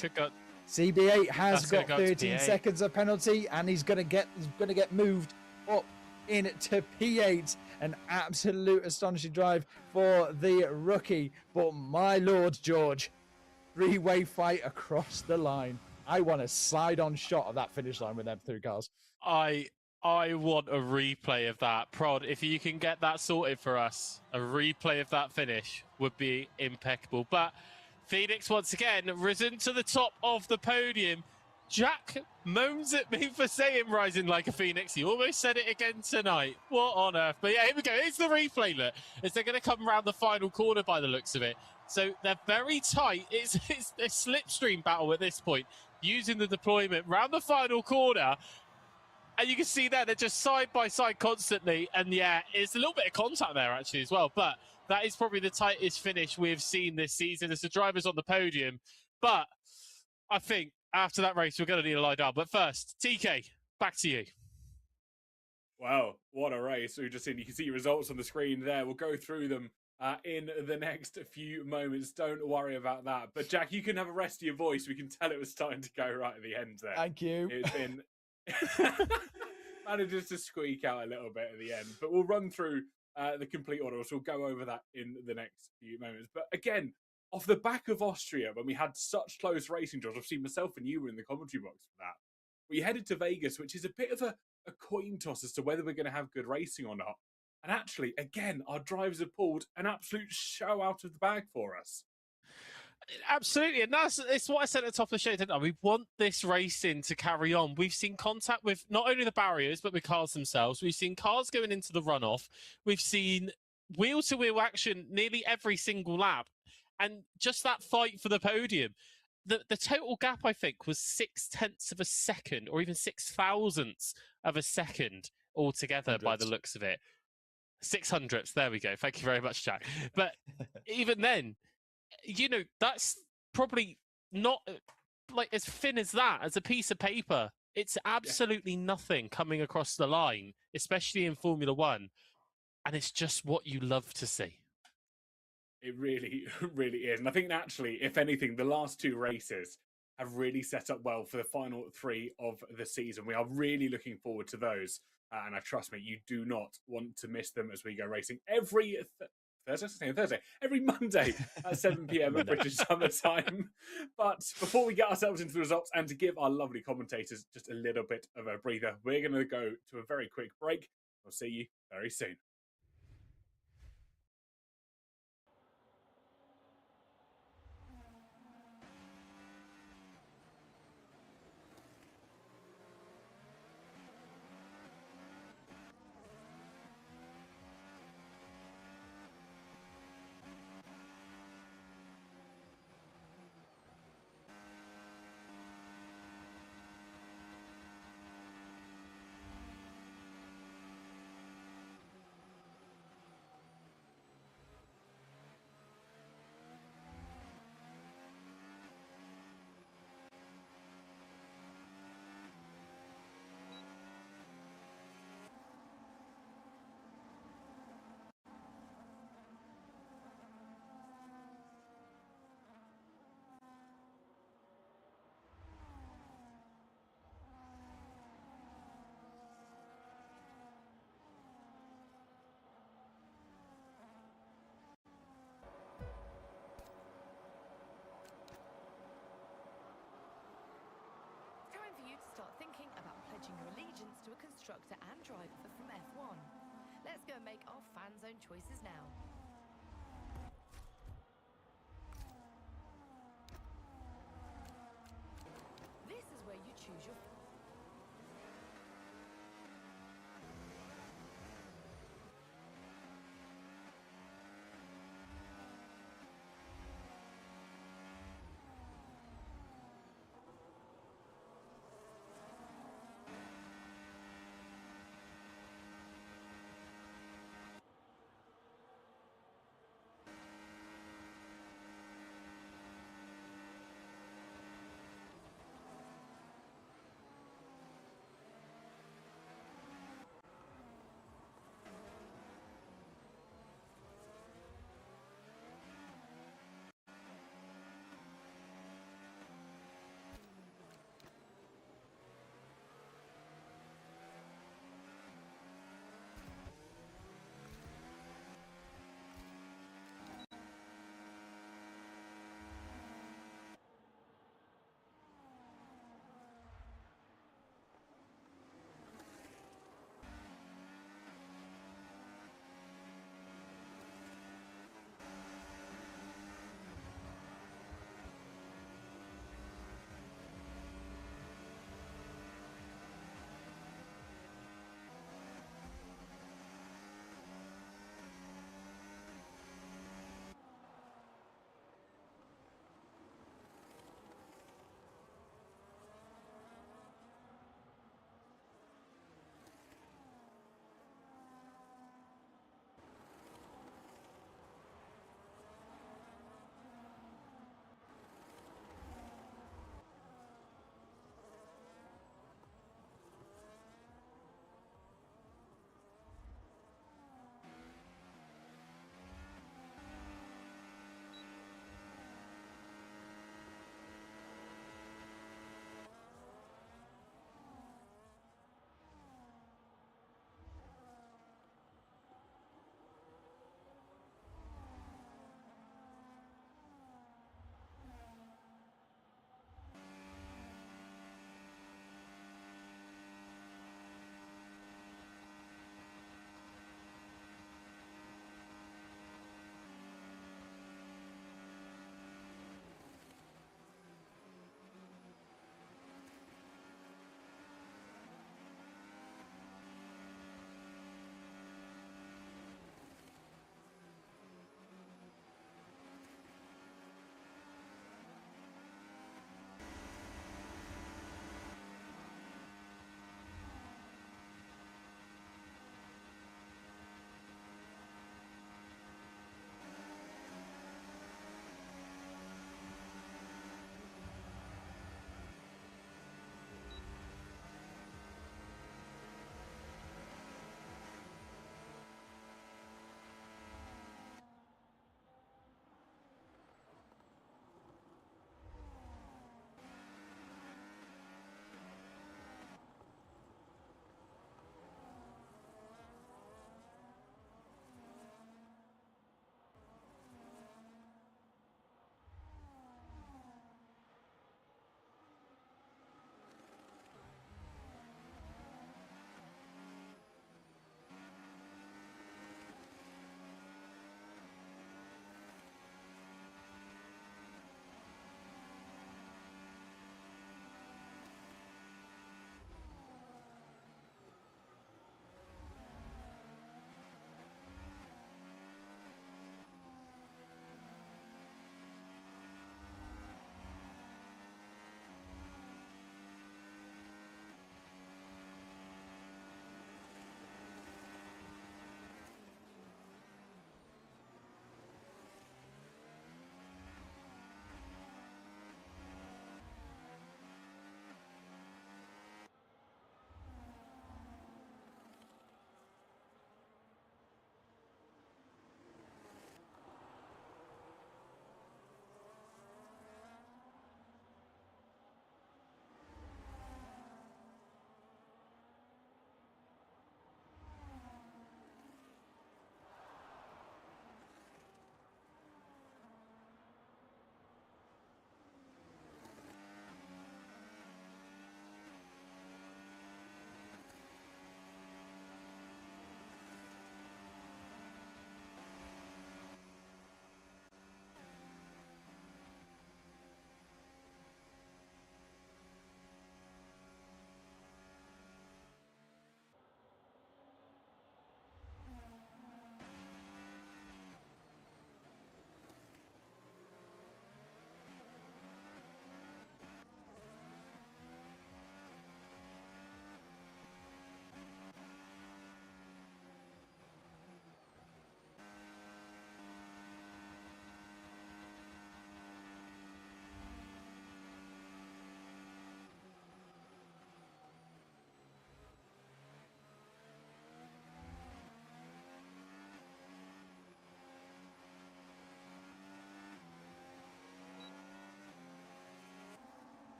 Speaker 2: CB8 has got 13 seconds of penalty, and he's gonna get moved up into P8. An absolute astonishing drive for the rookie. But my Lord George, 3-way fight across the line. I want a side-on shot of that finish line with them 3 cars.
Speaker 3: I want a replay of that. Prod, if you can get that sorted for us, a replay of that finish would be impeccable. But Phoenix, once again, risen to the top of the podium. Jack moans at me for saying rising like a phoenix. He almost said it again tonight. What on earth? But yeah, here we go. It's the replay, look. As they're going to come around the final corner by the looks of it. So they're very tight. It's a slipstream battle at this point, using the deployment round the final corner. And you can see there, they're just side by side constantly. And yeah, it's a little bit of contact there actually as well. But that is probably the tightest finish we've seen this season as the driver's on the podium. But I think after that race, we're going to need a lie down. But first, TK, back to you.
Speaker 1: Wow, what a race. We've just seen, you can see results on the screen there. We'll go through them in the next few moments. Don't worry about that. But Jack, you can have a rest of your voice. We can tell it was starting to go right at the end there.
Speaker 2: Thank you.
Speaker 1: It's been manages to squeak out a little bit at the end. But we'll run through the complete order. So we'll go over that in the next few moments. But again, off the back of Austria, when we had such close racing, George, I've seen myself and you were in the commentary box for that. We headed to Vegas, which is a bit of a coin toss as to whether we're going to have good racing or not. And actually, again, our drivers have pulled an absolute show out of the bag for us.
Speaker 3: Absolutely, and it's what I said at the top of the show, didn't I? We want this racing to carry on. We've seen contact with not only the barriers, but with cars themselves. We've seen cars going into the runoff. We've seen wheel-to-wheel action nearly every single lap. And just that fight for the podium. The total gap, I think, was 0.6 of a second, or even 0.006 of a second altogether, by the looks of it. 0.06, there we go. Thank you very much, Jack. But even then, you know, that's probably not like as thin as that, as a piece of paper. It's absolutely nothing coming across the line, especially in Formula One. And it's just what you love to see. It
Speaker 1: really, really is. And I think naturally, if anything, the last two races have really set up well for the final 3 of the season. We are really looking forward to those. And I trust me, you do not want to miss them as we go racing every every Monday at 7 p.m. at British Summer Time. But before we get ourselves into the results and to give our lovely commentators just a little bit of a breather, we're going to go to a very quick break. We'll see you very soon.
Speaker 4: Start thinking about pledging your allegiance to a constructor and driver from F1. Let's go and make our fan zone choices now. This is where you choose your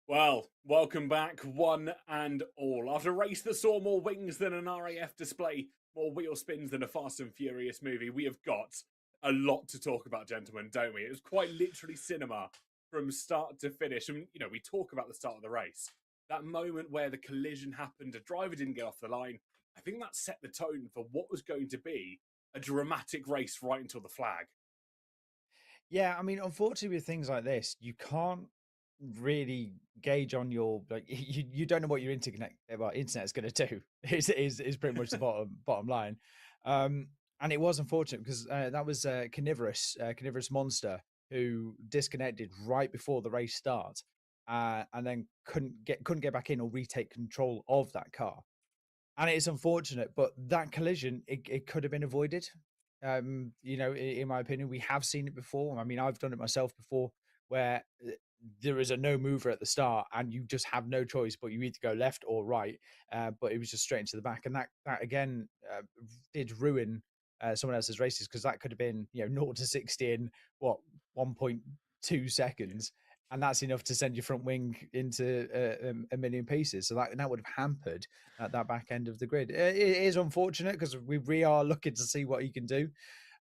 Speaker 1: Well, welcome back, one and all. After a race that saw more wings than an RAF display, more wheel spins than a Fast and Furious movie, we have got a lot to talk about, gentlemen, don't we? It was quite literally cinema from start to finish. And, you know, we talk about the start of the race. That moment where the collision happened, a driver didn't get off the line. I think that set the tone for what was going to be a dramatic race right until the flag.
Speaker 2: Yeah, I mean, unfortunately, with things like this, you can't really gauge on your you don't know what your internet is going to do. Is pretty much the bottom line. And it was unfortunate because that was carnivorous monster who disconnected right before the race start, and then couldn't get back in or retake control of that car. And it's unfortunate, but that collision it could have been avoided. You know, in my opinion, we have seen it before. I mean, I've done it myself before, where there is a no mover at the start, and you just have no choice, but you either go left or right. But it was just straight into the back, and that again did ruin someone else's races, because that could have been 0 to 60 in what 1.2 seconds. And that's enough to send your front wing into a million pieces. So that would have hampered that back end of the grid. It is unfortunate because we are looking to see what he can do.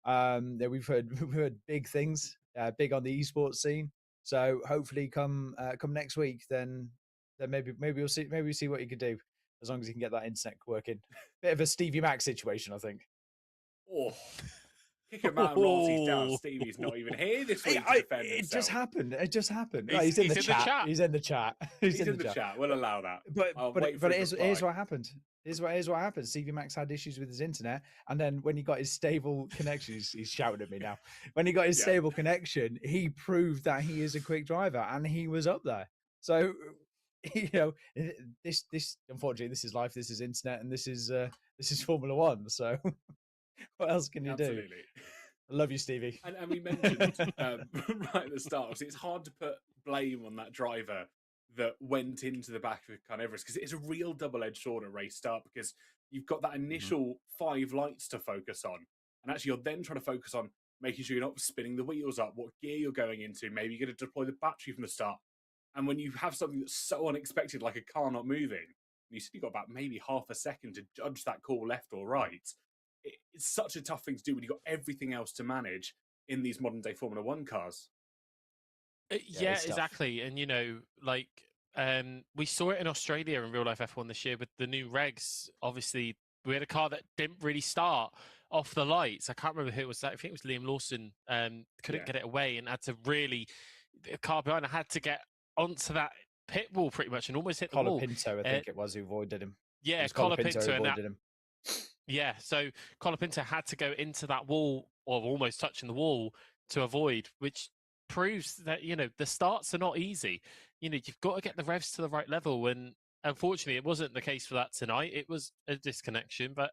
Speaker 2: We've heard big things, big on the esports scene. So hopefully, come next week, then maybe we see what he can do, as long as he can get that internet working. Bit of a Stevie Mac situation, I think.
Speaker 1: Oh. Kick him out and royalties down. Stevie's not even here this week to defend himself.
Speaker 2: It just happened.
Speaker 3: He's in the chat.
Speaker 2: He's in the chat.
Speaker 1: He's in the chat. We'll allow that.
Speaker 2: But here's what happened. Here's what happened. Stevie Max had issues with his internet, and then when he got his stable connection, he's shouting at me now. When he got his stable connection, he proved that he is a quick driver, and he was up there. So, this unfortunately, this is life. This is internet, and this is Formula One. So. What else can you do? I love you, Stevie.
Speaker 1: And we mentioned right at the start, obviously, it's hard to put blame on that driver that went into the back of Carnivorous, because it is a real double-edged sword at race start, because you've got that initial 5 lights to focus on, and actually you're then trying to focus on making sure you're not spinning the wheels up, what gear you're going into, maybe you're going to deploy the battery from the start. And when you have something that's so unexpected, like a car not moving, you said you've got about maybe half a second to judge that call left or right. It's such a tough thing to do when you've got everything else to manage in these modern day Formula One cars.
Speaker 3: Yeah, exactly. And, we saw it in Australia in real life F1 this year with the new regs. Obviously, we had a car that didn't really start off the lights. I can't remember who it was. I think it was Liam Lawson. Couldn't get it away and had to the car behind had to get onto that pit wall pretty much and almost hit the wall.
Speaker 2: Pinto, I think it was, who avoided him.
Speaker 3: Yeah, Pinto avoided him. Yeah, so Colapinto had to go into that wall, or almost touching the wall, to avoid, which proves that, the starts are not easy. You've got to get the revs to the right level, and unfortunately it wasn't the case for that tonight. It was a disconnection, but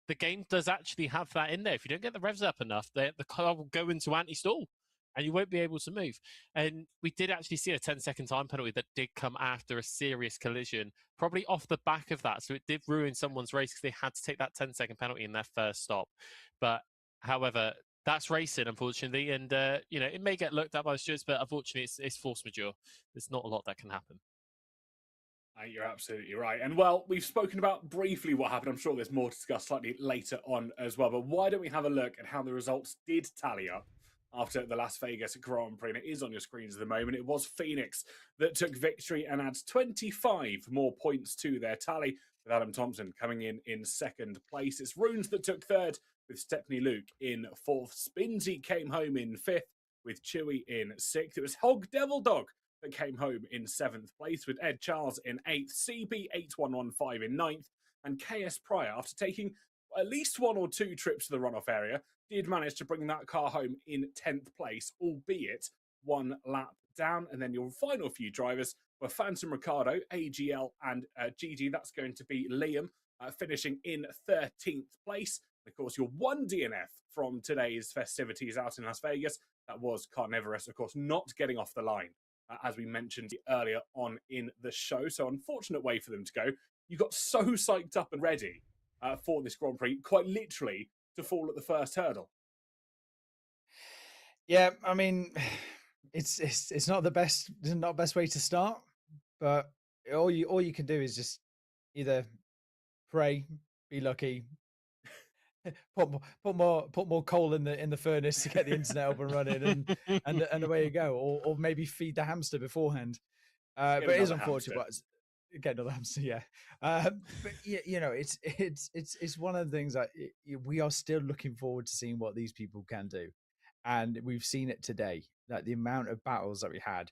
Speaker 3: the game does actually have that in there. If you don't get the revs up enough, the car will go into anti-stall, and you won't be able to move. And we did actually see a 10-second time penalty that did come after a serious collision, probably off the back of that. So it did ruin someone's race because they had to take that 10-second penalty in their first stop. But however, that's racing, unfortunately. And, it may get looked at by the stewards, but unfortunately it's force majeure. There's not a lot that can happen.
Speaker 1: You're absolutely right. And, well, we've spoken about briefly what happened. I'm sure there's more to discuss slightly later on as well. But why don't we have a look at how the results did tally up after the Las Vegas Grand Prix? And it is on your screens at the moment. It was Phoenix that took victory and adds 25 more points to their tally, with Adam Thompson coming in second place. It's Runes that took third, with Stepney Luke in fourth. Spinsy came home in fifth, with Chewy in sixth. It was Hog Devil Dog that came home in seventh place, with Ed Charles in eighth, CB8115 in ninth, and KS Pryor, after taking at least 1 or 2 trips to the runoff area, did manage to bring that car home in 10th place, albeit 1 lap down. And then your final few drivers were Phantom Ricardo, AGL, and GG. That's going to be Liam, finishing in 13th place. And of course, your one DNF from today's festivities out in Las Vegas, that was Carnivorous, of course, not getting off the line, as we mentioned earlier on in the show. So unfortunate way for them to go. You got so psyched up and ready for this Grand Prix, quite literally, to fall at the first hurdle.
Speaker 2: Yeah, I mean, it's not the best way to start, but all you can do is just either pray, be lucky, put more coal in the furnace to get the internet up and running, and away you go, or maybe feed the hamster beforehand. But it is unfortunate. But get another hamster, yeah. But you know, it's one of the things that we are still looking forward to seeing what these people can do, and we've seen it today. That the amount of battles that we had,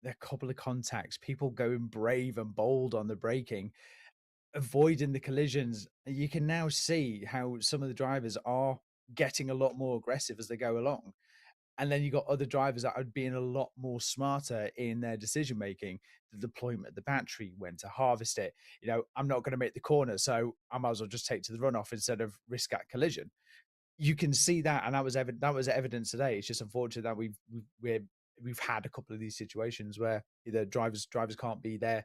Speaker 2: a couple of contacts, people going brave and bold on the braking, avoiding the collisions. You can now see how some of the drivers are getting a lot more aggressive as they go along. And then you got other drivers that are being a lot more smarter in their decision making, the deployment of the battery, when to harvest it. You know, I'm not going to make the corner, so I might as well just take to the runoff instead of risk that collision. You can see that, and that was evidence today. It's just unfortunate that we've had a couple of these situations where either drivers can't be there,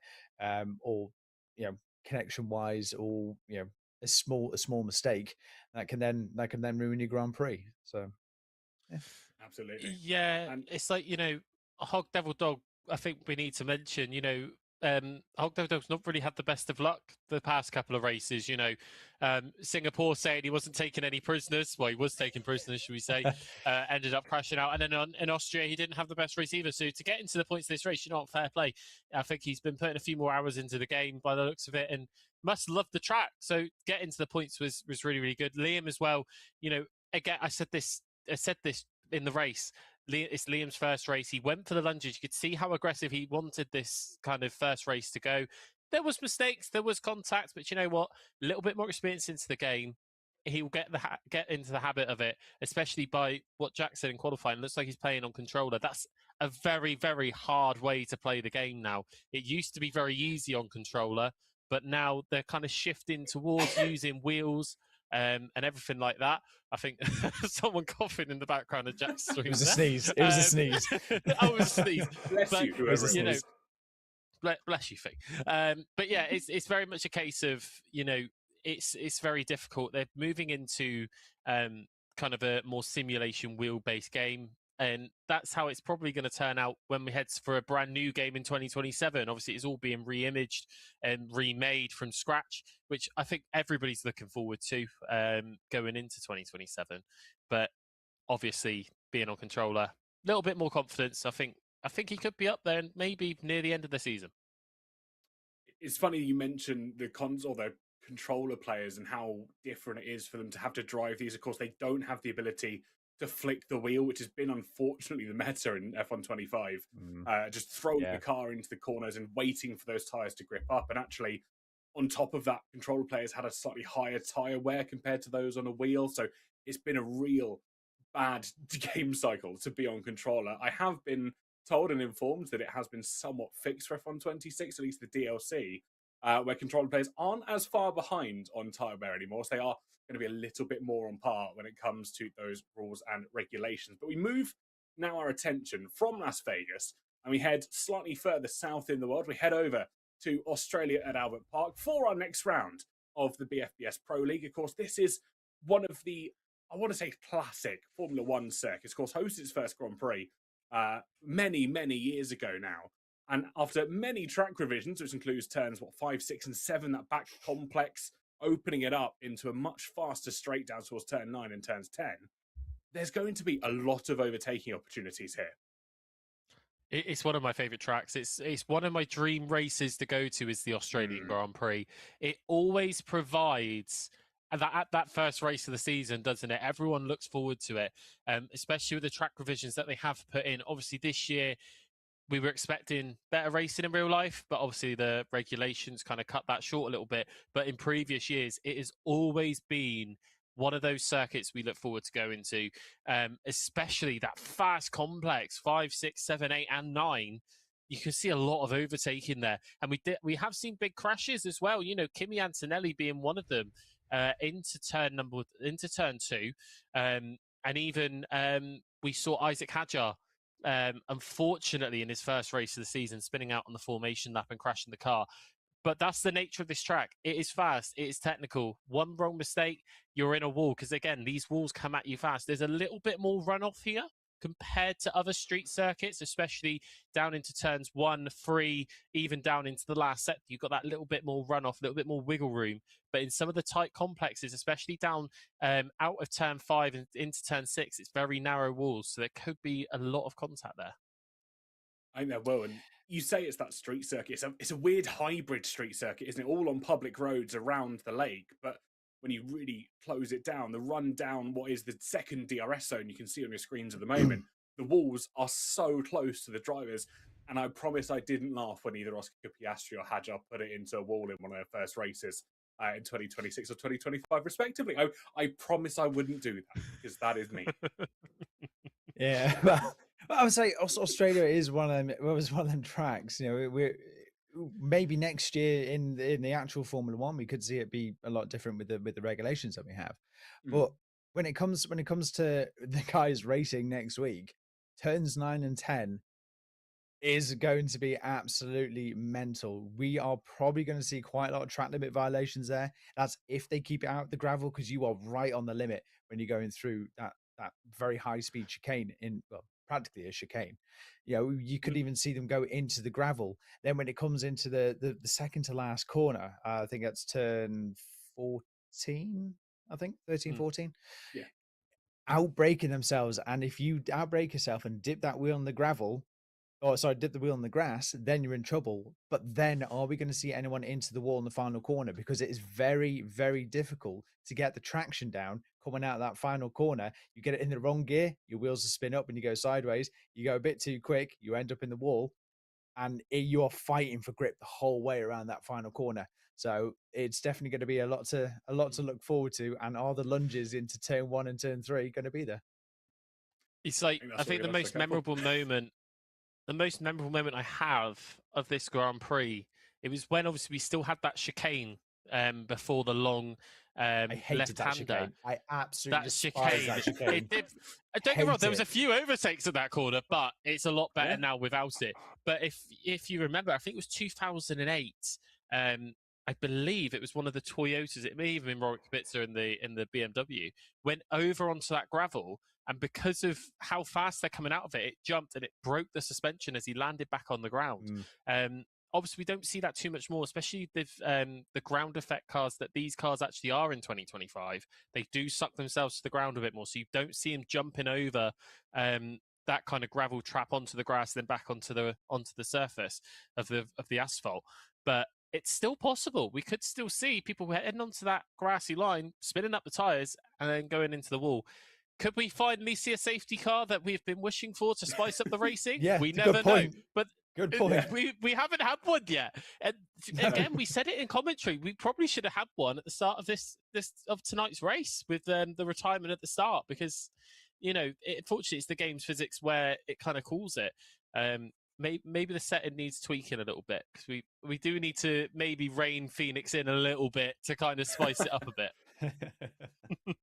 Speaker 2: or you know, connection wise, or you know, a small mistake that can then ruin your Grand Prix. So yeah.
Speaker 1: Absolutely.
Speaker 3: Yeah, it's like, you know, Hog Devil Dog, I think we need to mention, you know, Hog Devil Dog's not really had the best of luck the past couple of races, you know. Singapore saying he wasn't taking any prisoners. Well, he was taking prisoners, should we say. Ended up crashing out. And then in Austria, he didn't have the best race either. So to get into the points of this race, you know, fair play. I think he's been putting a few more hours into the game by the looks of it and must love the track. So getting to the points was really, really good. Liam as well, you know, again, I said this in the race. It's Liam's first race. He went for the lunges. You could see how aggressive he wanted this kind of first race to go. There was mistakes, there was contact, but you know what? A little bit more experience into the game. He will get into the habit of it, especially by what Jack said in qualifying. Looks like he's playing on controller. That's a very, very hard way to play the game now. It used to be very easy on controller, but now they're kind of shifting towards using wheels and everything like that. I think someone coughing in the background of Jack's stream.
Speaker 2: It was a sneeze. It was a sneeze.
Speaker 3: I was a sneeze.
Speaker 1: Bless you, whoever it
Speaker 3: know,
Speaker 1: was.
Speaker 3: bless you, Fee. But yeah, it's very much a case of, you know, it's very difficult. They're moving into kind of a more simulation wheel-based game. And that's how it's probably going to turn out when we head for a brand new game in 2027. Obviously, it's all being re-imaged and remade from scratch, which I think everybody's looking forward to going into 2027. But obviously, being on controller, a little bit more confidence. I think he could be up there and maybe near the end of the season.
Speaker 1: It's funny you mentioned the console, the controller players, and how different it is for them to have to drive these. Of course, they don't have the ability to flick the wheel, which has been unfortunately the meta in F125. Just throwing the car into the corners and waiting for those tyres to grip up. And actually, on top of that, controller players had a slightly higher tyre wear compared to those on a wheel. So it's been a real bad game cycle to be on controller. I have been told and informed that it has been somewhat fixed for F126, at least the DLC, where controller players aren't as far behind on tyre wear anymore. So they are going to be a little bit more on par when it comes to those rules and regulations. But we move now our attention from Las Vegas and we head slightly further south in the world. We head over to Australia at Albert Park for our next round of the BFBS Pro League. Of course, this is one of the, I want to say, classic Formula One circuits. Of course, hosted its first Grand Prix many, many years ago now. And after many track revisions, which includes turns 5, 6, and 7, that back complex, opening it up into a much faster straight down towards turn 9 and turns 10, there's going to be a lot of overtaking opportunities here.
Speaker 3: It's one of my favourite tracks. It's one of my dream races to go to is the Australian Grand Prix. It always provides that first race of the season, doesn't it? Everyone looks forward to it, especially with the track revisions that they have put in. Obviously, this year, we were expecting better racing in real life, but obviously the regulations kind of cut that short a little bit. But in previous years, it has always been one of those circuits we look forward to going to, especially that fast complex 5, 6, 7, 8, and 9. You can see a lot of overtaking there. And we have seen big crashes as well. You know, Kimi Antonelli being one of them into turn 2. And even we saw Isaac Hadjar, unfortunately, in his first race of the season, spinning out on the formation lap and crashing the car. But that's the nature of this track. It is fast. It is technical. One wrong mistake, you're in a wall. Because, again, these walls come at you fast. There's a little bit more runoff here compared to other street circuits, especially down into turns 1, 3, even down into the last sector. You've got that little bit more runoff, a little bit more wiggle room. But in some of the tight complexes, especially down out of turn 5 and into turn 6, it's very narrow walls. So there could be a lot of contact there.
Speaker 1: I think there will. And you say it's that street circuit. It's a weird hybrid street circuit, isn't it? All on public roads around the lake. But when you really close it down, the run down what is the second DRS zone you can see on your screens at the moment, the walls are so close to the drivers. And I promise I didn't laugh when either Oscar Piastri or Hadjar put it into a wall in one of their first races in 2026 or 2025, respectively. I promise I wouldn't do that, because that is me.
Speaker 2: Yeah, well, I would say Australia is one of them. Well, it was one of them tracks. You know, we're maybe next year in the actual Formula One, we could see it be a lot different with the regulations that we have. But when it comes to the guys racing next week, turns 9 and 10 is going to be absolutely mental. We are probably going to see quite a lot of track limit violations there. That's if they keep it out of the gravel, because you are right on the limit when you're going through that very high speed chicane practically a chicane. You know, you could even see them go into the gravel. Then when it comes into the second to last corner, I think that's turn 14, I think 13, 14.
Speaker 1: Yeah.
Speaker 2: Outbraking themselves. And if you outbrake yourself and dip that wheel on the gravel, dip the wheel on the grass, then you're in trouble. But then are we going to see anyone into the wall in the final corner? Because it is very, very difficult to get the traction down coming out of that final corner. You get it in the wrong gear, your wheels will spin up and you go sideways. You go a bit too quick, you end up in the wall, and you are fighting for grip the whole way around that final corner. So it's definitely going to be a lot to look forward to. And are the lunges into turn 1 and turn 3 going to be there?
Speaker 3: It's like, I think the most memorable moment I have of this Grand Prix, it was when obviously we still had that chicane before the long left-hander.
Speaker 2: I absolutely despise that chicane.
Speaker 3: Don't get me wrong, there was a few overtakes at that corner, but it's a lot better now without it. But if you remember, I think it was 2008. I believe it was one of the Toyotas. It may even been Rorik Kubica in the BMW. Went over onto that gravel, and because of how fast they're coming out of it, it jumped and it broke the suspension as he landed back on the ground. Obviously, we don't see that too much more, especially the ground effect cars that these cars actually are in 2025. They do suck themselves to the ground a bit more, so you don't see them jumping over that kind of gravel trap onto the grass, then back onto the surface of the asphalt. But it's still possible. We could still see people heading onto that grassy line, spinning up the tyres, and then going into the wall. Could we finally see a safety car that we've been wishing for to spice up the racing? We never know. But
Speaker 2: good point.
Speaker 3: We haven't had one yet. And again, we said it in commentary. We probably should have had one at the start of tonight's race with the retirement at the start, because unfortunately it's the game's physics where it kind of calls it. Maybe the setting needs tweaking a little bit, because we do need to maybe rein Phoenix in a little bit to kind of spice it up a bit.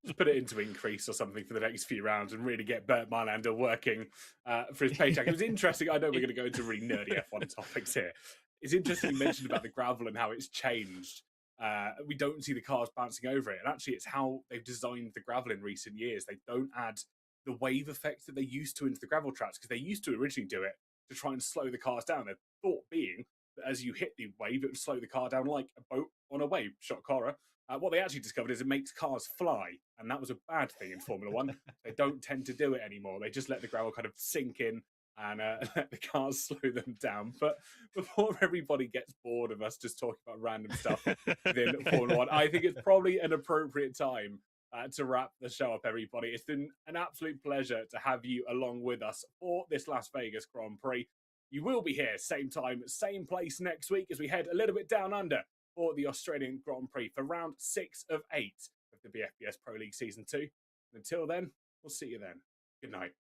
Speaker 1: Just put it into increase or something for the next few rounds and really get Bert Marlander working for his paycheck. It was interesting. I know we're going to go into really nerdy F1 topics here. It's interesting you mentioned about the gravel and how it's changed. We don't see the cars bouncing over it. And actually, it's how they've designed the gravel in recent years. They don't add the wave effect that they used to into the gravel tracks, because they used to originally do it to try and slow the cars down. Their thought being that as you hit the wave, it would slow the car down like a boat on a wave. Shock horror. What they actually discovered is it makes cars fly, and that was a bad thing in Formula One. They don't tend to do it anymore. They just let the gravel kind of sink in and let the cars slow them down. But before everybody gets bored of us just talking about random stuff within Formula One, I think it's probably an appropriate time to wrap the show up, everybody. It's been an absolute pleasure to have you along with us for this Las Vegas Grand Prix. You will be here, same time, same place next week as we head a little bit down under for the Australian Grand Prix for round 6 of 8 of the BFBS Pro League Season 2. Until then, we'll see you then. Good night.